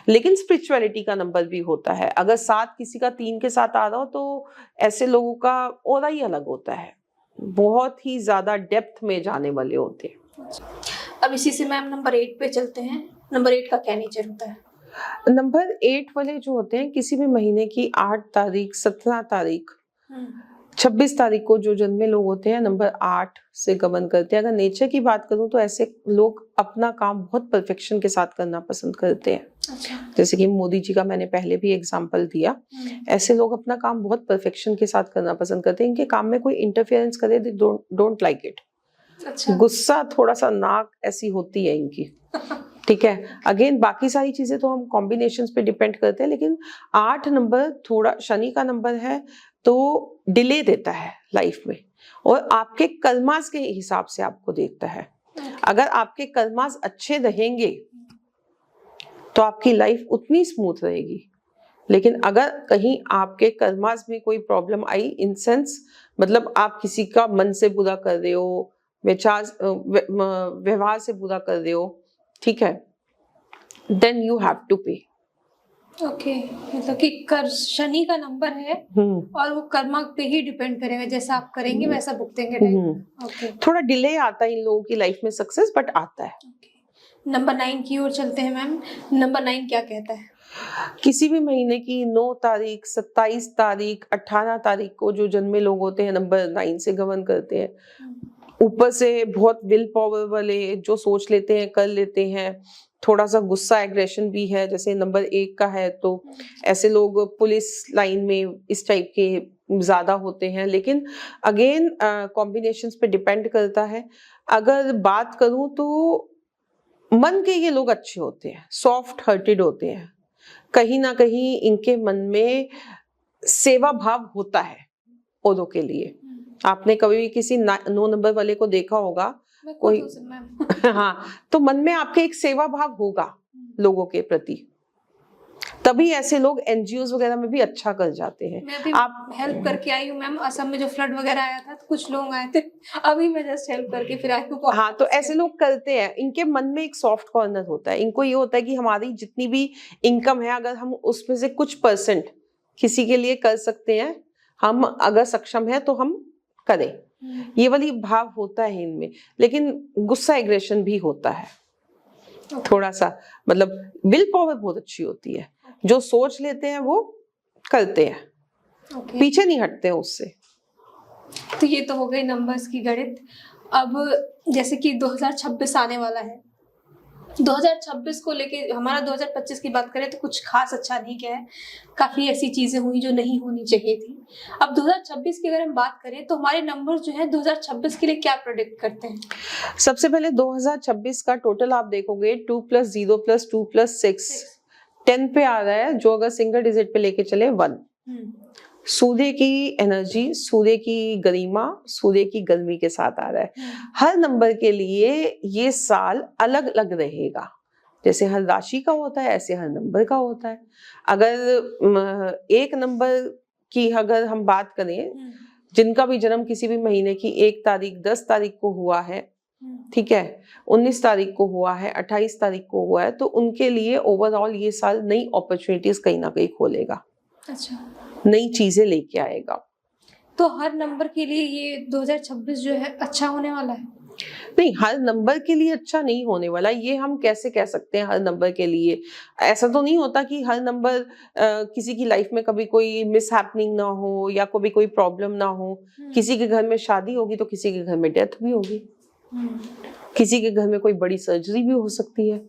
लेकिन स्पिरिचुअलिटी का नंबर भी होता है। अगर 7 किसी का 3 के साथ आ रहा हो तो ऐसे लोगों का ऑरा ही अलग होता है, बहुत ही ज्यादा डेप्थ में जाने वाले होते हैं। अब इसी से मैम नंबर 8 पे चलते हैं। नंबर 8 का क्या नेचर होता है? नंबर 8 वाले जो होते हैं किसी भी महीने की 8 तारीख, 17 तारीख, 26 तारीख को जो जन्मे लोग होते हैं नंबर 8 से गवर्न करते हैं। अगर नेचर की बात करूं तो ऐसे लोग अपना काम बहुत परफेक्शन के साथ करना पसंद करते हैं। अच्छा। जैसे कि मोदी जी का मैंने पहले भी एग्जांपल दिया। ऐसे लोग अपना काम बहुत परफेक्शन के साथ करना पसंद करते हैं। इनके काम में कोई इंटरफेरेंस करे दे डोंट लाइक इट। अच्छा। गुस्सा, थोड़ा सा नाक ऐसी होती है इनकी। ठीक है, अगेन बाकी सारी चीजें तो हम कॉम्बिनेशंस पे डिपेंड करते हैं, लेकिन 8 नंबर थोड़ा शनि का नंबर है तो डिले देता है लाइफ में, और आपके कर्मास के हिसाब से आपको देखता है। अगर आपके कर्मास अच्छे रहेंगे तो आपकी लाइफ उतनी स्मूथ रहेगी, लेकिन अगर कहीं आपके कर्मास में कोई प्रॉब्लम आई, इन सेंस मतलब आप किसी का मन से बुरा कर रहे हो, व्यवहार से बुरा कर रहे हो, ठीक है, देन यू हैव टू पे। ओके, मतलब कि कर शनि का नंबर है और वो कर्मा पे ही डिपेंड करेगा, जैसा आप करेंगे वैसा भुगतेंगे। ओके, थोड़ा डिले आता है इन लोगों की लाइफ में सक्सेस, बट आता है। नंबर 9 की ओर चलते हैं मैम। नंबर 9 क्या कहता है? किसी भी महीने की 9 तारीख, 27 तारीख, 18 तारीख को जो जन्मे लोग होते हैं नंबर 9 से गवर्न करते हैं। ऊपर से बहुत विल पावर वाले, जो सोच लेते हैं कर लेते हैं। थोड़ा सा गुस्सा, एग्रेशन भी है, जैसे नंबर 1 का है तो ऐसे लोग पुलिस लाइन में इस टाइप के ज्यादा होते हैं। लेकिन अगेन कॉम्बिनेशंस पे डिपेंड करता है। अगर बात करूं तो मन के ये लोग अच्छे होते हैं, सॉफ्ट हार्टेड होते हैं, कहीं ना कहीं इनके मन में सेवा भाव होता है औरों के लिए। आपने कभी भी किसी 9 नंबर वाले को देखा होगा कोई हाँ, तो मन में आपके एक सेवा भाव होगा लोगों के प्रति, तभी ऐसे लोग एनजीओ वगैरह में भी अच्छा कर जाते हैं। मैं भी आप हेल्प करके आई हूँ मैम, असम में जो फ्लड वगैरह आया था तो कुछ लोग आए थे, अभी मैं जस्ट हेल्प करके फिर आई हूँ। हाँ, तो ऐसे लोग करते हैं, इनके मन में एक सॉफ्ट कॉर्नर होता है। इनको ये होता है कि हमारी जितनी भी इनकम है, अगर हम उसमें से कुछ % किसी के लिए कर सकते हैं, हम अगर सक्षम है तो हम करें, ये वाली भाव होता है इनमें। लेकिन गुस्सा, एग्रेशन भी होता है थोड़ा सा, मतलब विल पावर बहुत अच्छी होती है, जो सोच लेते हैं वो करते हैं। ओके। पीछे नहीं हटते हैं उससे। तो ये तो हो गई नंबर्स की गणित। अब जैसे कि 2026 आने वाला है, 2026 को लेके हमारा 2025 की बात करें तो कुछ खास अच्छा नहीं गया है, काफी ऐसी चीजें हुई जो नहीं होनी चाहिए थी। अब 2026 की अगर हम बात करें तो हमारे नंबर जो है 2026 के लिए क्या प्रेडिक्ट करते हैं? सबसे पहले 2026 का टोटल आप देखोगे 2 + 0 + 2 + 6 10 पे आ रहा है, जो अगर सिंगल डिजिट पे लेके चले 1। सूर्य की एनर्जी, सूर्य की गरिमा, सूर्य की गर्मी के साथ आ रहा है। हर नंबर के लिए ये साल अलग अलग रहेगा, जैसे हर राशि का होता है ऐसे हर नंबर का होता है। अगर एक नंबर की अगर हम बात करें, जिनका भी जन्म किसी भी महीने की 1 तारीख, 10 तारीख को हुआ है, ठीक है, 19 तारीख को हुआ है, 28 तारीख को हुआ है, तो उनके लिए ओवरऑल ये साल नई अपॉर्चुनिटीज कहीं ना कहीं खोलेगा। अच्छा, नई चीजें लेके आएगा। तो हर नंबर के लिए ये 2026 जो है अच्छा होने वाला है? नहीं, हर नंबर के लिए अच्छा नहीं होने वाला। ये हम कैसे कह सकते हैं हर नंबर के लिए? ऐसा तो नहीं होता कि हर नंबर किसी की लाइफ में कभी कोई मिस हैपनिंग ना हो या कभी कोई प्रॉब्लम ना हो। किसी के घर में शादी होगी तो किसी के घर में डेथ भी होगी, किसी के घर में कोई बड़ी सर्जरी भी हो सकती है,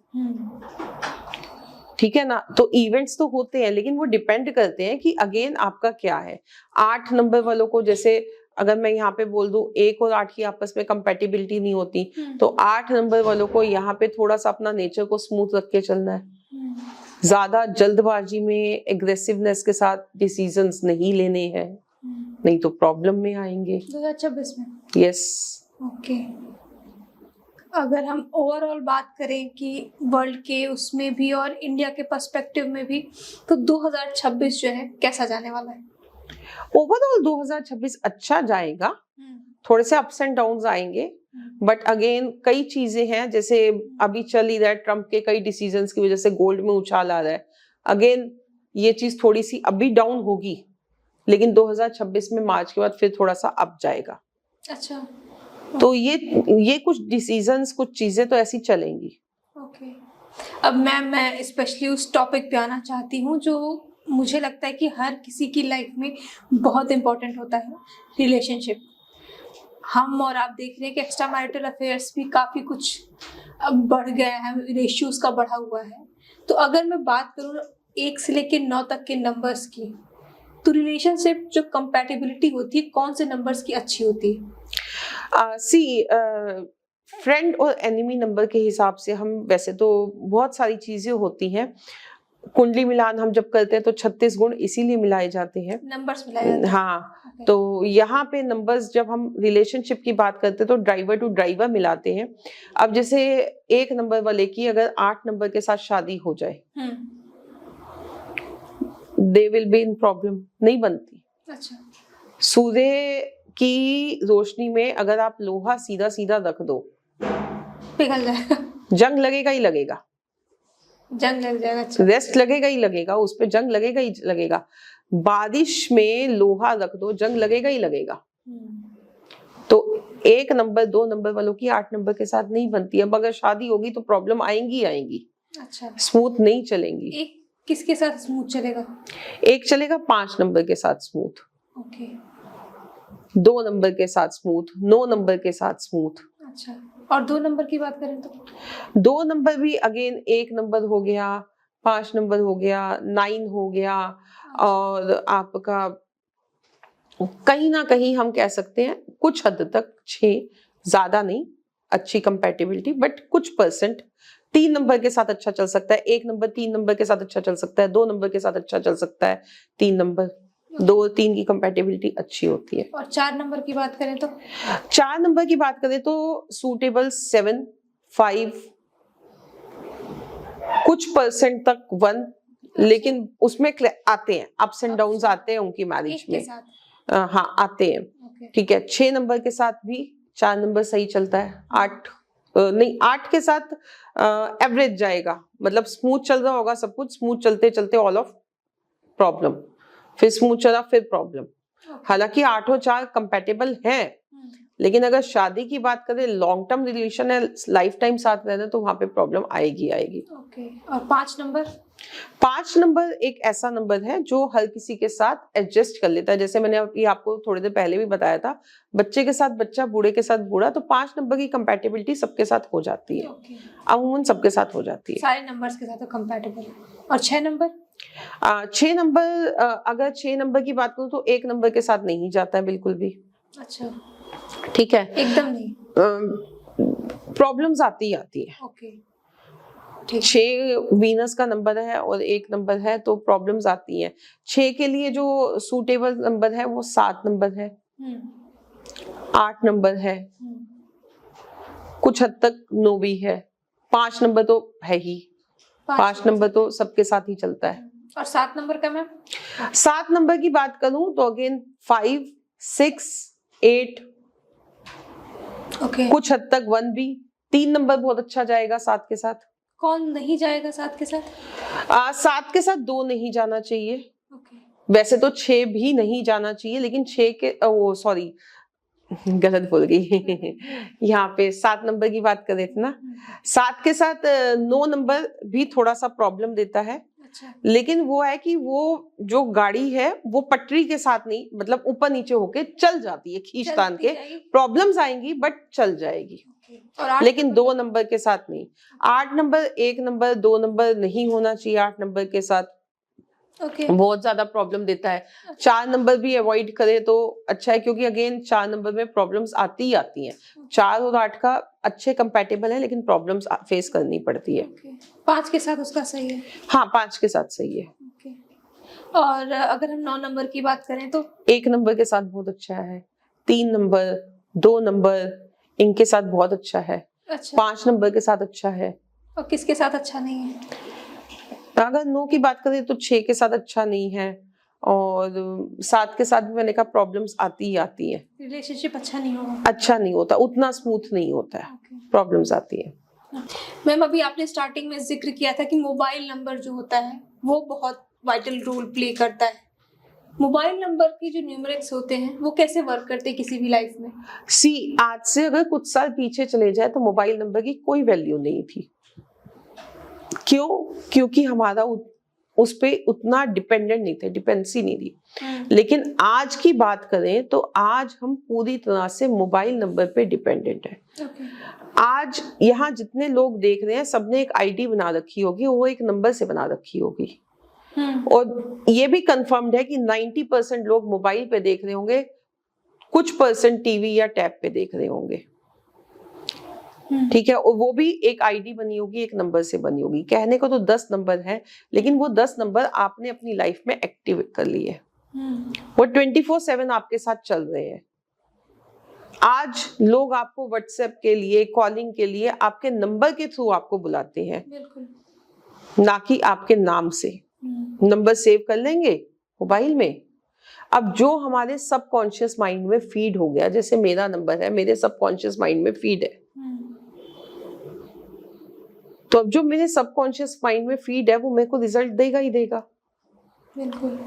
ठीक है ना। तो इवेंट्स तो होते हैं, लेकिन वो डिपेंड करते हैं कि अगेन आपका क्या है। 8 नंबर वालों को, जैसे अगर मैं यहाँ पे बोल दूं 1 और 8 की आपस में कंपैटिबिलिटी नहीं होती, तो 8 नंबर वालों को यहाँ पे थोड़ा सा अपना नेचर को स्मूथ रख के चलना है। ज्यादा जल्दबाजी में, एग्रेसिवनेस के साथ डिसीजंस नहीं लेने हैं, नहीं तो प्रॉब्लम में आएंगे 2026 में। यस। ओके। अगर हम ओवरऑल बात करें कि वर्ल्ड के उसमें भी और इंडिया के पर्सपेक्टिव में भी, तो 2026 जो है कैसा जाने वाला है? ओवरऑल 2026 अच्छा जाएगा, थोड़े से अप्स एंड डाउन्स आएंगे, बट अगेन कई चीजें हैं, जैसे अभी चल ही रहा है ट्रम्प के कई डिसीजंस की वजह से गोल्ड में उछाल आ रहा है। अगेन ये चीज थोड़ी सी अभी डाउन होगी, लेकिन 2026 में मार्च के बाद फिर थोड़ा सा अप जाएगा। अच्छा, तो ये कुछ डिसीजंस, कुछ चीजें तो ऐसी चलेंगी। ओके। अब मैं स्पेशली उस टॉपिक पे आना चाहती हूँ जो मुझे लगता है कि हर किसी की लाइफ में बहुत इम्पोर्टेंट होता है, रिलेशनशिप। हम और आप देख रहे हैं कि एक्स्ट्रा मैरिटल अफेयर्स भी काफ़ी कुछ अब बढ़ गया है, रेशियो उसका बढ़ा हुआ है। तो अगर मैं बात करूँ 1 से लेकर 9 तक के नंबर्स की, तो रिलेशनशिप जो कंपैटिबिलिटी होती है कौन से नंबर्स की अच्छी होती है? फ्रेंड और एनिमी नंबर के हिसाब से हम, वैसे तो बहुत सारी चीजें होती हैं, कुंडली मिलान हम जब करते हैं तो 36 गुण इसीलिए मिलाए जाते हैं, नंबर्स मिलाए जाते हैं। हाँ। Okay. तो यहाँ पे नंबर्स जब हम रिलेशनशिप की बात करते हैं तो ड्राइवर टू ड्राइवर मिलाते हैं। अब जैसे 1 नंबर वाले की अगर 8 नंबर के साथ शादी हो जाए, they will be in problem, नहीं बनती। अच्छा, सूर्य की रोशनी में अगर आप लोहा सीधा सीधा रख दो, पिघल जाएगा, जंग लगेगा ही लगेगा, जंग लग जाएगा। अच्छा, रेस्ट लगेगा ही लगेगा, उस पे जंग लगेगा ही लगेगा। बारिश में लोहा रख दो, जंग लगेगा ही लगेगा। तो 1 नंबर 2 नंबर वालों की 8 नंबर के साथ नहीं बनती। अब अगर शादी होगी तो प्रॉब्लम आएंगी आएंगी, अच्छा, स्मूथ नहीं चलेंगी। एक किसके साथ स्मूथ चलेगा? एक चलेगा 5 नंबर के साथ स्मूथ, ओके, 2 नंबर के साथ स्मूथ, 9 नंबर के साथ स्मूथ। अच्छा, और 2 नंबर की बात करें तो? 2 नंबर भी अगेन 1 नंबर हो गया, 5 नंबर हो गया, 9 हो गया, और आपका कहीं ना कहीं हम कह सकते हैं कुछ हद तक 6, ज्यादा नहीं, अच्छी कंपैटिबिलिटी, बट कुछ परसेंट 3 नंबर के साथ अच्छा चल सकता है, 1 नंबर 3 नंबर के साथ अच्छा चल सकता है, 2 नंबर के साथ अच्छा चल सकता है, 3 नंबर 2 3 की कंपैटिबिलिटी अच्छी होती है। और 4 नंबर की बात करें तो? 4 नंबर की बात करें तो सूटेबल 7 5, कुछ परसेंट तक 1, लेकिन उसमें आते हैं अप्स एंड डाउन्स, आते हैं उनकी मैरिज में, हाँ आते हैं, ठीक है। 6 नंबर के साथ भी 4 नंबर सही चलता है। 8 के साथ एवरेज जाएगा, मतलब स्मूथ चल रहा होगा सब कुछ, स्मूथ चलते चलते ऑल ऑफ प्रॉब्लम, फिर स्मूथ चला फिर प्रॉब्लम। हालांकि 8 और 4 कंपैटिबल हैं, लेकिन अगर शादी की बात करें, लॉन्ग टर्म रिलेशन है, लाइफ टाइम साथ रहना, तो वहां पे प्रॉब्लम आएगी आएगी। ओके। और 5 नंबर? 5 नंबर एक ऐसा नंबर है जो हर किसी के साथ एडजस्ट कर लेता है। जैसे मैंने अभी आपको थोड़ी देर पहले भी बताया था, बच्चे के साथ बच्चा, बूढ़े के साथ बूढ़ा, तो 5 नंबर की कंपैटिबिलिटी सबके साथ हो जाती है, ओके। अमूमन सबके साथ हो जाती है। सारे नंबर्स के साथ कंपैटिबल है। और 6 नंबर? 6 नंबर, अगर 6 नंबर की बात करूं तो 1 नंबर के साथ नहीं जाता है बिल्कुल भी। अच्छा, ठीक है, एकदम नहीं? प्रॉब्लम्स आती ही आती है। ओके, ठीक। 6 वीनस का नंबर है और 1 नंबर है, तो प्रॉब्लम्स आती हैं। 6 के लिए जो सूटेबल नंबर है वो 7 नंबर है, 8 नंबर है, कुछ हद तक 9 भी है, 5 नंबर तो है ही, 5 नंबर तो सबके साथ ही चलता है। और 7 नंबर का मैम? 7 नंबर की बात करूं तो अगेन 5, 6, 8, ओके। कुछ हद तक 1 भी। 3 नंबर बहुत अच्छा जाएगा 7 के साथ। कौन नहीं जाएगा 7 के साथ? 7 के साथ 2 नहीं जाना चाहिए। ओके। वैसे तो 6 भी नहीं जाना चाहिए, लेकिन 6 के वो सॉरी गलत बोल गई यहाँ पे 7 नंबर की बात कर रहे थे ना। 7 के साथ 9 नंबर भी थोड़ा सा प्रॉब्लम देता है, अच्छा। लेकिन वो है कि वो जो गाड़ी है वो पटरी के साथ नहीं, मतलब ऊपर नीचे होके चल जाती है, खींच तान के। प्रॉब्लम्स आएंगी बट चल जाएगी। और 8 लेकिन 2 नंबर के साथ नहीं। 8 नंबर, 1 नंबर, 2 नंबर नहीं होना चाहिए 8 नंबर के साथ। ओके। बहुत ज्यादा प्रॉब्लम देता है। 4 नंबर भी अवॉइड करे तो अच्छा है, क्योंकि अगेन 4 नंबर में प्रॉब्लम्स आती ही आती हैं। 4 और 8 का अच्छे कंपैटिबल है, लेकिन प्रॉब्लम्स फेस करनी पड़ती है। 5 के साथ उसका सही है? हाँ, 5 के साथ सही है। ओके। और अगर हम 9 नंबर की बात करें तो? 1 नंबर के साथ बहुत अच्छा है, 3 नंबर, 2 नंबर इनके साथ बहुत अच्छा है। अच्छा। 5 नंबर के साथ अच्छा है। और किसके साथ अच्छा नहीं है? अगर 9 की बात करें तो 6 के साथ अच्छा नहीं है, और 7 के साथ भी मैंने कहा प्रॉब्लम्स आती ही आती हैं। रिलेशनशिप अच्छा नहीं होगा? अच्छा नहीं होता, उतना स्मूथ नहीं होता है, प्रॉब्लम्स आती है। मैम, अभी आपने स्टार्टिंग में जिक्र किया था कि मोबाइल नंबर जो होता है वो बहुत वाइटल रोल प्ले करता है। मोबाइल नंबर की जो न्यूमेरिक्स होते हैं वो कैसे वर्क करते हैं किसी भी लाइफ में? आज से अगर कुछ साल पीछे चले जाए तो मोबाइल नंबर की कोई वैल्यू नहीं थी। क्यों? क्योंकि हमारा उस पे उतना डिपेंडेंट नहीं थे, डिपेंडेंसी नहीं थी। लेकिन आज की बात करें तो आज हम पूरी तरह से मोबाइल नंबर पे डिपेंडेंट है। आज यहाँ जितने लोग देख रहे हैं सबने एक आईडी बना रखी होगी, वो एक नंबर से बना रखी होगी। और ये भी कंफर्म्ड है कि 90% लोग मोबाइल पे देख रहे होंगे, कुछ परसेंट टीवी या टैब पे देख रहे होंगे। ठीक है, और वो भी एक आईडी बनी होगी, एक नंबर से बनी होगी। कहने को तो 10 नंबर है, लेकिन वो 10 नंबर आपने अपनी लाइफ में एक्टिव कर लिए, वो 24/7 आपके साथ चल रहे हैं। आज लोग आपको व्हाट्सएप के लिए, कॉलिंग के लिए आपके नंबर के थ्रू आपको बुलाते हैं, ना कि आपके नाम से। नंबर सेव कर लेंगे मोबाइल में। अब जो हमारे सबकॉन्शियस माइंड में फीड हो गया, जैसे मेरा नंबर है, मेरे सबकॉन्शियस माइंड में फीड है, तो अब जो मेरे सबकॉन्शियस माइंड में फीड है वो मेरे को रिजल्ट देगा ही देगा। बिल्कुल।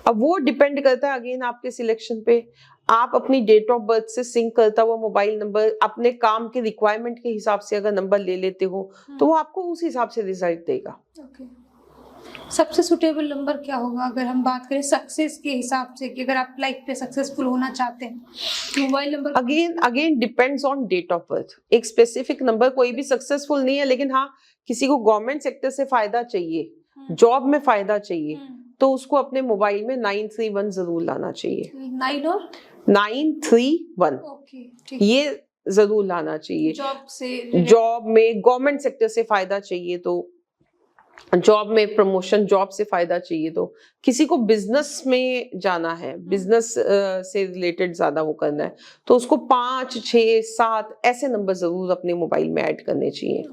अब वो डिपेंड करता है अगेन आपके सिलेक्शन पे। आप अपनी डेट ऑफ बर्थ से सिंक करता हुआ मोबाइल नंबर अपने काम के रिक्वायरमेंट के हिसाब से अगर नंबर ले लेते हो तो वो आपको उस हिसाब से रिजल्ट देगा। सबसे सुटेबल नंबर क्या होगा अगर हम बात करें सक्सेस के हिसाब से, कि अगर आप लाइफ पे सक्सेसफुल होना चाहते हैं, mobile number? Again depends on date of birth. एक स्पेसिफिक नंबर कोई भी सक्सेसफुल नहीं है, लेकिन हाँ किसी को गवर्नमेंट सेक्टर से फायदा चाहिए, जॉब में फायदा चाहिए, तो उसको अपने मोबाइल में 931 जरूर लाना चाहिए। 9 और 931 ओके, ये जरूर लाना चाहिए। जॉब में गवर्नमेंट सेक्टर से फायदा चाहिए तो, जॉब में प्रमोशन, जॉब से फायदा चाहिए तो, किसी को बिजनेस में जाना है, बिजनेस से रिलेटेड ज्यादा वो करना है, तो उसको 5, 6, 7 ऐसे नंबर जरूर अपने मोबाइल में ऐड करने चाहिए।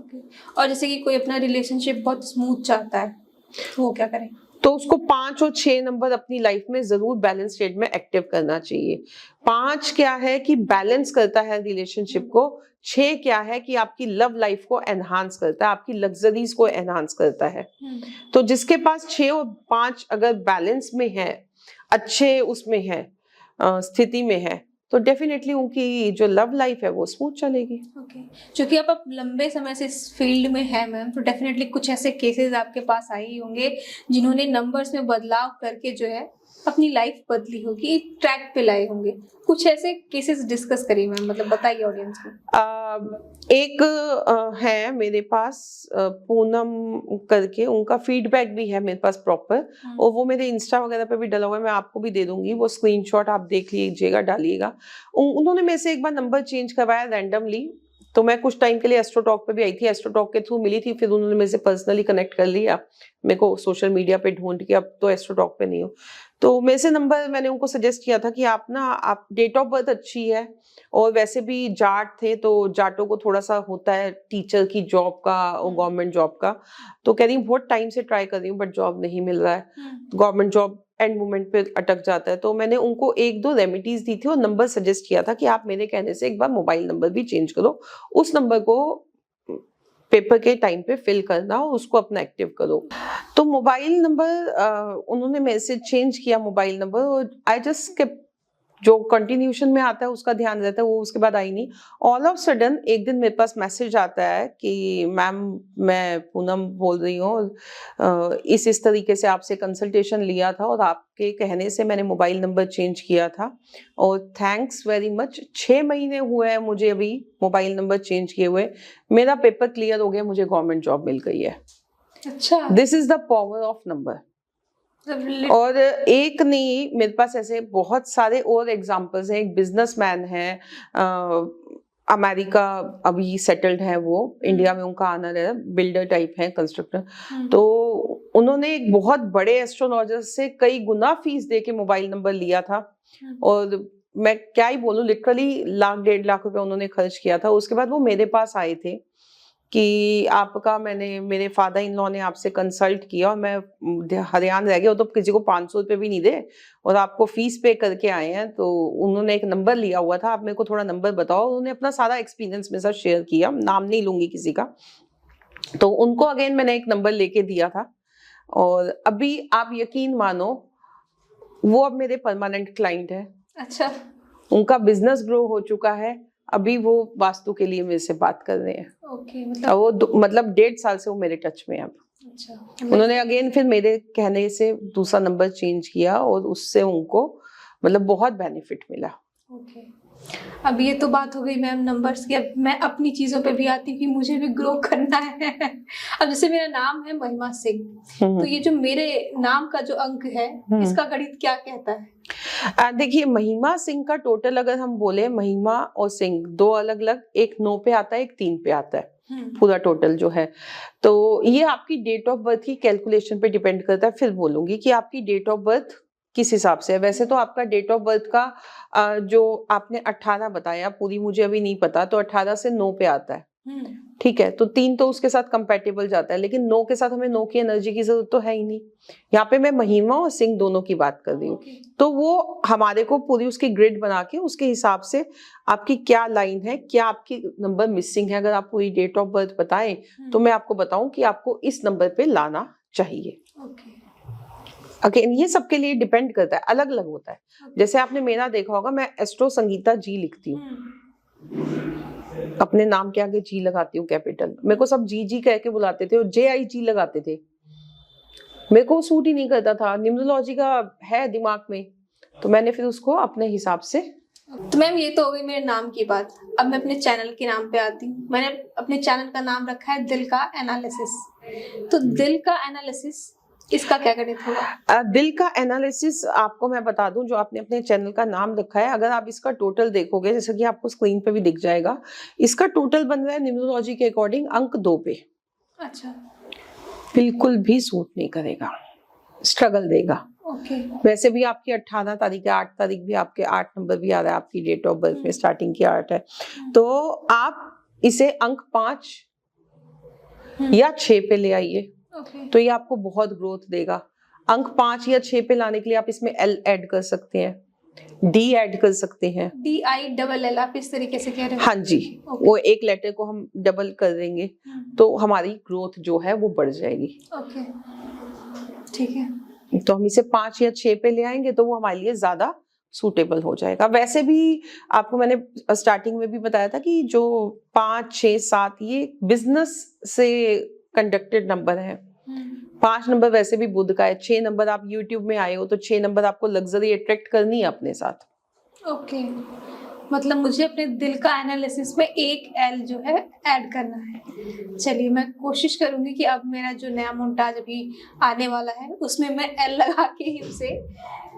और जैसे कि कोई अपना रिलेशनशिप बहुत स्मूथ चाहता है तो वो क्या करें? तो उसको 5 और 6 नंबर अपनी लाइफ में जरूर बैलेंस स्टेट में एक्टिव करना चाहिए। 5 क्या है कि बैलेंस करता है रिलेशनशिप को, 6 क्या है कि आपकी लव लाइफ को एनहांस करता है, आपकी लग्जरीज को एनहांस करता है। तो जिसके पास 6 और 5 अगर बैलेंस में है, अच्छे उसमें है, स्थिति में है, तो डेफिनेटली उनकी जो लव लाइफ है वो स्मूथ चलेगी। ओके, क्योंकि आप लंबे समय से इस फील्ड में हैं मैम, तो डेफिनेटली कुछ ऐसे केसेस आपके पास आए ही होंगे जिन्होंने नंबर्स में बदलाव करके जो है अपनी लाइफ बदली होगी, एक ट्रैक पे लाए होंगे। कुछ ऐसे केसेस डिस्कस करिए मैम, मतलब बताइए ऑडियंस को। एक है मेरे पास पूनम करके, उनका फीडबैक भी है मेरे पास प्रॉपर, और वो मेरे इंस्टा वगैरह पे भी डला हुआ है, मैं आपको भी दे दूंगी वो स्क्रीनशॉट, आप देख लीजिएगा, डालिएगा। उन्होंने मेरे से एक बार नंबर चेंज करवाया रैंडमली, तो मैं कुछ टाइम के लिए एस्ट्रो टॉक पे भी आई थी, एस्ट्रो टॉक के थ्रू मिली थी, फिर उन्होंने मेरे से पर्सनली कनेक्ट कर लिया, मेरे को सोशल मीडिया पे ढूंढ के, अब तो एस्ट्रो टॉक पे नहीं हो। तो मेरे से नंबर, मैंने उनको सजेस्ट किया था कि आप डेट ऑफ बर्थ अच्छी है, और वैसे भी जाट थे, तो जाटों को थोड़ा सा होता है टीचर की जॉब का और गवर्नमेंट जॉब का, तो कह रही हूँ बहुत टाइम से ट्राई कर रही हूँ बट जॉब नहीं मिल रहा है, गवर्नमेंट जॉब एंड मोमेंट पे अटक जाता है। तो मैंने उनको 1-2 रेमेडीज दी थी और नंबर सजेस्ट किया था कि आप मेरे कहने से एक बार मोबाइल नंबर भी चेंज करो, उस नंबर को पेपर के टाइम पे फिल करना और उसको अपना एक्टिव करो। तो मोबाइल नंबर उन्होंने मेरे से चेंज किया मोबाइल नंबर, और आई जस्ट स्किप, जो कंटिन्यूशन में आता है उसका ध्यान रहता है, वो उसके बाद आई नहीं। ऑल ऑफ सडन एक दिन मेरे पास मैसेज आता है कि मैम मैं पूनम बोल रही हूँ, इस तरीके से आपसे कंसल्टेशन लिया था और आपके कहने से मैंने मोबाइल नंबर चेंज किया था, और थैंक्स वेरी मच, 6 महीने हुए हैं मुझे अभी मोबाइल नंबर चेंज किए हुए, मेरा पेपर क्लियर हो गया, मुझे गवर्नमेंट जॉब मिल गई है। अच्छा, this is the power of number. और एक नहीं, मेरे पास ऐसे बहुत सारे और एग्जांपल्स हैं। एक बिजनेसमैन है, अमेरिका अभी सेटल्ड है, वो इंडिया में उनका आनर है, बिल्डर टाइप है, कंस्ट्रक्टर, तो उन्होंने एक बहुत बड़े एस्ट्रोलॉजर से कई गुना फीस दे के मोबाइल नंबर लिया था, और मैं क्या ही बोलूं, लिटरली 1-1.5 लाख रुपए उन्होंने खर्च किया था। उसके बाद वो मेरे पास आए थे कि आपका, मेरे फादर इन लॉ ने आपसे कंसल्ट किया और मैं हैरान रह गया, वो तो किसी को 500 रुपये भी नहीं दे और आपको फीस पे करके आए हैं। तो उन्होंने एक नंबर लिया हुआ था, आप मेरे को थोड़ा नंबर बताओ। उन्होंने अपना सारा एक्सपीरियंस मेरे साथ शेयर किया, नाम नहीं लूंगी किसी का। तो उनको अगेन मैंने एक नंबर लेके दिया था, और अभी आप यकीन मानो वो अब मेरे परमानेंट क्लाइंट है। अच्छा, उनका बिजनेस ग्रो हो चुका है, अभी वो वास्तु के लिए मेरे से बात कर रहे हैं। ओके, वो मतलब 1.5 साल से वो मेरे टच में है अब। अच्छा, उन्होंने अगेन फिर मेरे कहने से दूसरा नंबर चेंज किया, और उससे उनको मतलब बहुत बेनिफिट मिला। ओके, अब ये तो बात हो गई मैम नंबर्स की। अब मैं अपनी चीजों पे भी आती हूँ कि मुझे भी ग्रो करना है। अब जैसे मेरा नाम है महिमा सिंह, तो ये जो मेरे नाम का जो अंक है, इसका गणित क्या कहता है? देखिए, महिमा सिंह का टोटल अगर हम बोले, महिमा और सिंह 2 अलग अलग, एक 9 पे आता है, एक 3 पे आता है, पूरा टोटल जो है। तो ये आपकी डेट ऑफ बर्थ की कैलकुलेशन पे डिपेंड करता है। फिर बोलूंगी कि आपकी डेट ऑफ बर्थ किस हिसाब से है। वैसे तो आपका डेट ऑफ बर्थ का जो आपने 18 बताया, पूरी मुझे अभी नहीं पता, तो 18 से 9 पे आता है, ठीक है, तो 3 तो उसके साथ कंपैटिबल जाता है, लेकिन 9 के साथ हमें 9 की एनर्जी की जरूरत तो है ही नहीं। यहाँ पे मैं महिमा और सिंह दोनों की बात कर रही हूँ। तो वो हमारे को पूरी उसकी ग्रिड बना के उसके हिसाब से आपकी क्या लाइन है, क्या आपकी नंबर मिसिंग है, अगर आप पूरी डेट ऑफ बर्थ बताएं तो मैं आपको बताऊं कि आपको इस नंबर पे लाना चाहिए। अगेन ये सबके लिए डिपेंड करता है, अलग अलग होता है। जैसे आपने मेरा देखा होगा, मैं एस्ट्रो संगीता जी लिखती हूँ, अपने नाम के आगे जी लगाती हूँ कैपिटल। मेरे को सब जी जी कह के बुलाते थे और JIG लगाते थे, मेरे को सूट ही नहीं करता था। न्यूमरोलॉजी का है दिमाग में, तो मैंने फिर उसको अपने हिसाब से। तो मैम ये तो हो गई मेरे नाम की बात। अब मैं अपने चैनल के नाम पे आती हूँ। मैंने अपने चैनल का नाम रखा है दिल का एनालिसिस। तो दिल का एनालिसिस, इसका क्या गणित होगा? दिल का एनालिसिस आपको मैं बता दूं, जो आपने अपने चैनल का नाम रखा है, अगर आप इसका टोटल देखोगे, जैसे कि आपको स्क्रीन पे भी दिख जाएगा, इसका टोटल बन रहा है न्यूमरोलॉजी के अकॉर्डिंग अंक 2 पे। अच्छा, बिल्कुल भी सूट नहीं करेगा, स्ट्रगल देगा। ओके, वैसे भी आपकी 18 तारीख है, 8 तारीख भी आपके 8 नंबर भी आ रहा है, आपकी डेट ऑफ बर्थ में स्टार्टिंग की 8 है, तो आप इसे अंक 5 या 6 पे ले आइए, तो ये आपको बहुत ग्रोथ देगा। अंक 5 या 6 पे लाने के लिए आप इसमें L ऐड कर सकते हैं, D ऐड कर सकते हैं। DILL, आप इस तरीके से कह रहे हैं? हाँ जी, वो एक लेटर को हम डबल कर देंगे तो हमारी ग्रोथ जो है वो बढ़ जाएगी। ओके, ठीक है। तो हम इसे 5 या 6 पे ले आएंगे तो वो हमारे लिए ज्यादा सूटेबल हो जाएगा। वैसे भी आपको मैंने स्टार्टिंग में भी बताया था कि जो 5, 6, 7 ये बिजनेस से कंडक्टेड नंबर है। 5 नंबर वैसे भी बुध का है। 6 नंबर आप यूट्यूब में आए हो तो 6 नंबर आपको लग्जरी अट्रैक्ट करनी है अपने साथ। ओके, मतलब मुझे अपने दिल का एनालिसिस में एक एल जो है ऐड करना है। चलिए, मैं कोशिश करूंगी कि अब मेरा जो नया मोन्टाज अभी आने वाला है उसमें मैं एल लगा के ही उसे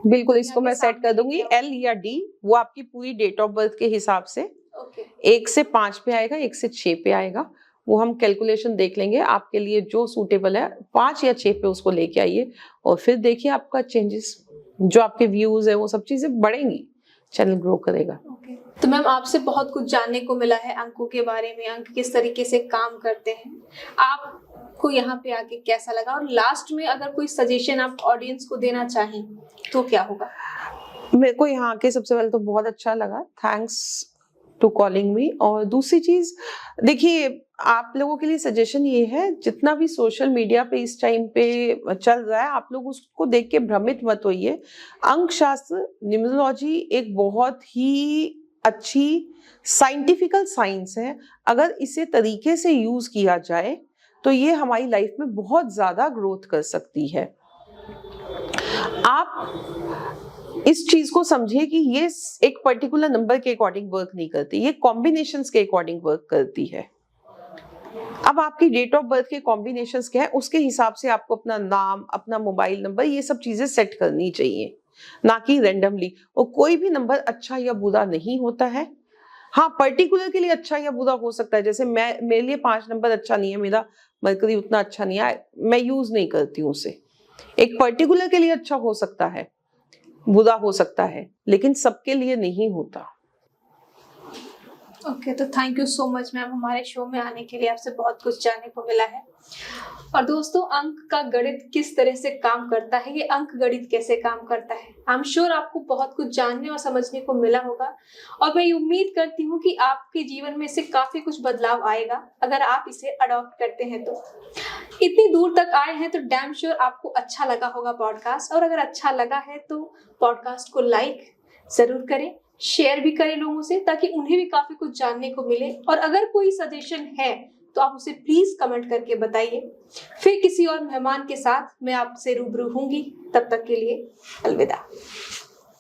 बिल्कुल इसको मैं सेट कर दूंगी। एल या डी वो आपकी पूरी डेट ऑफ बर्थ के हिसाब से। ओके, 1 से 5 पे आएगा, 1 से 6 पे आएगा। वो हम कैलकुलेशन देख लेंगे आपके लिए जो सूटेबल है। 5 या 6 पे उसको लेके आइए और फिर देखिए आपका चेंजेस, जो आपके व्यूज है वो सब चीजें बढ़ेंगी, चैनल ग्रो करेगा। ओके। तो मैम आपसे बहुत कुछ जानने को मिला है अंकों के बारे में, अंक किस तरीके से काम करते हैं। आपको यहाँ पे आके कैसा लगा, और लास्ट में अगर कोई सजेशन आप ऑडियंस को देना चाहें तो क्या होगा? मेरे को यहाँ आके सबसे पहले तो बहुत अच्छा लगा, थैंक्स टू कॉलिंग मी। और दूसरी चीज देखिए, आप लोगों के लिए सजेशन ये है, जितना भी सोशल मीडिया पे इस टाइम पे चल रहा है आप लोग उसको देख के भ्रमित मत होइए। अंक शास्त्र, न्यूमरोलॉजी एक बहुत ही अच्छी साइंटिफिकल साइंस है। अगर इसे तरीके से यूज किया जाए तो ये हमारी लाइफ में बहुत ज्यादा ग्रोथ कर सकती है। आप इस चीज को समझिए कि ये एक पर्टिकुलर नंबर के अकॉर्डिंग वर्क नहीं करती, ये कॉम्बिनेशंस के अकॉर्डिंग वर्क करती है। अब आपकी डेट ऑफ बर्थ के कॉम्बिनेशंस क्या है, उसके हिसाब से आपको अपना नाम, अपना मोबाइल नंबर, ये सब चीजें सेट करनी चाहिए, ना कि रैंडमली। और कोई भी नंबर अच्छा या बुरा नहीं होता है। हाँ, पर्टिकुलर के लिए अच्छा या बुरा हो सकता है। जैसे मेरे लिए 5 नंबर अच्छा नहीं है, मेरा मरकरी उतना अच्छा नहीं है, मैं यूज नहीं करती हूँ उसे। एक पर्टिकुलर के लिए अच्छा हो सकता है, बुरा हो सकता है, लेकिन सबके लिए नहीं होता। ओके, तो thank you so much ma'am हमारे शो में आने के लिए, आपसे बहुत कुछ जानने को मिला है। और दोस्तों, अंक का गणित किस तरह से काम करता है, ये अंक गणित कैसे काम करता है, आई एम श्योर आपको बहुत कुछ जानने और समझने को मिला होगा। और मैं उम्मीद करती हूँ कि आपके जीवन में से काफी कुछ बदलाव आएगा अगर आप इसे अडॉप्ट करते हैं तो। इतनी दूर तक आए हैं तो डैम श्योर आपको अच्छा लगा होगा पॉडकास्ट। और अगर अच्छा लगा है तो पॉडकास्ट को लाइक जरूर करें, शेयर भी करें लोगों से, ताकि उन्हें भी काफी कुछ जानने को मिले। और अगर कोई सजेशन है तो आप उसे प्लीज कमेंट करके बताइए। फिर किसी और मेहमान के साथ मैं आपसे रूबरू होंगी, तब तक के लिए अलविदा।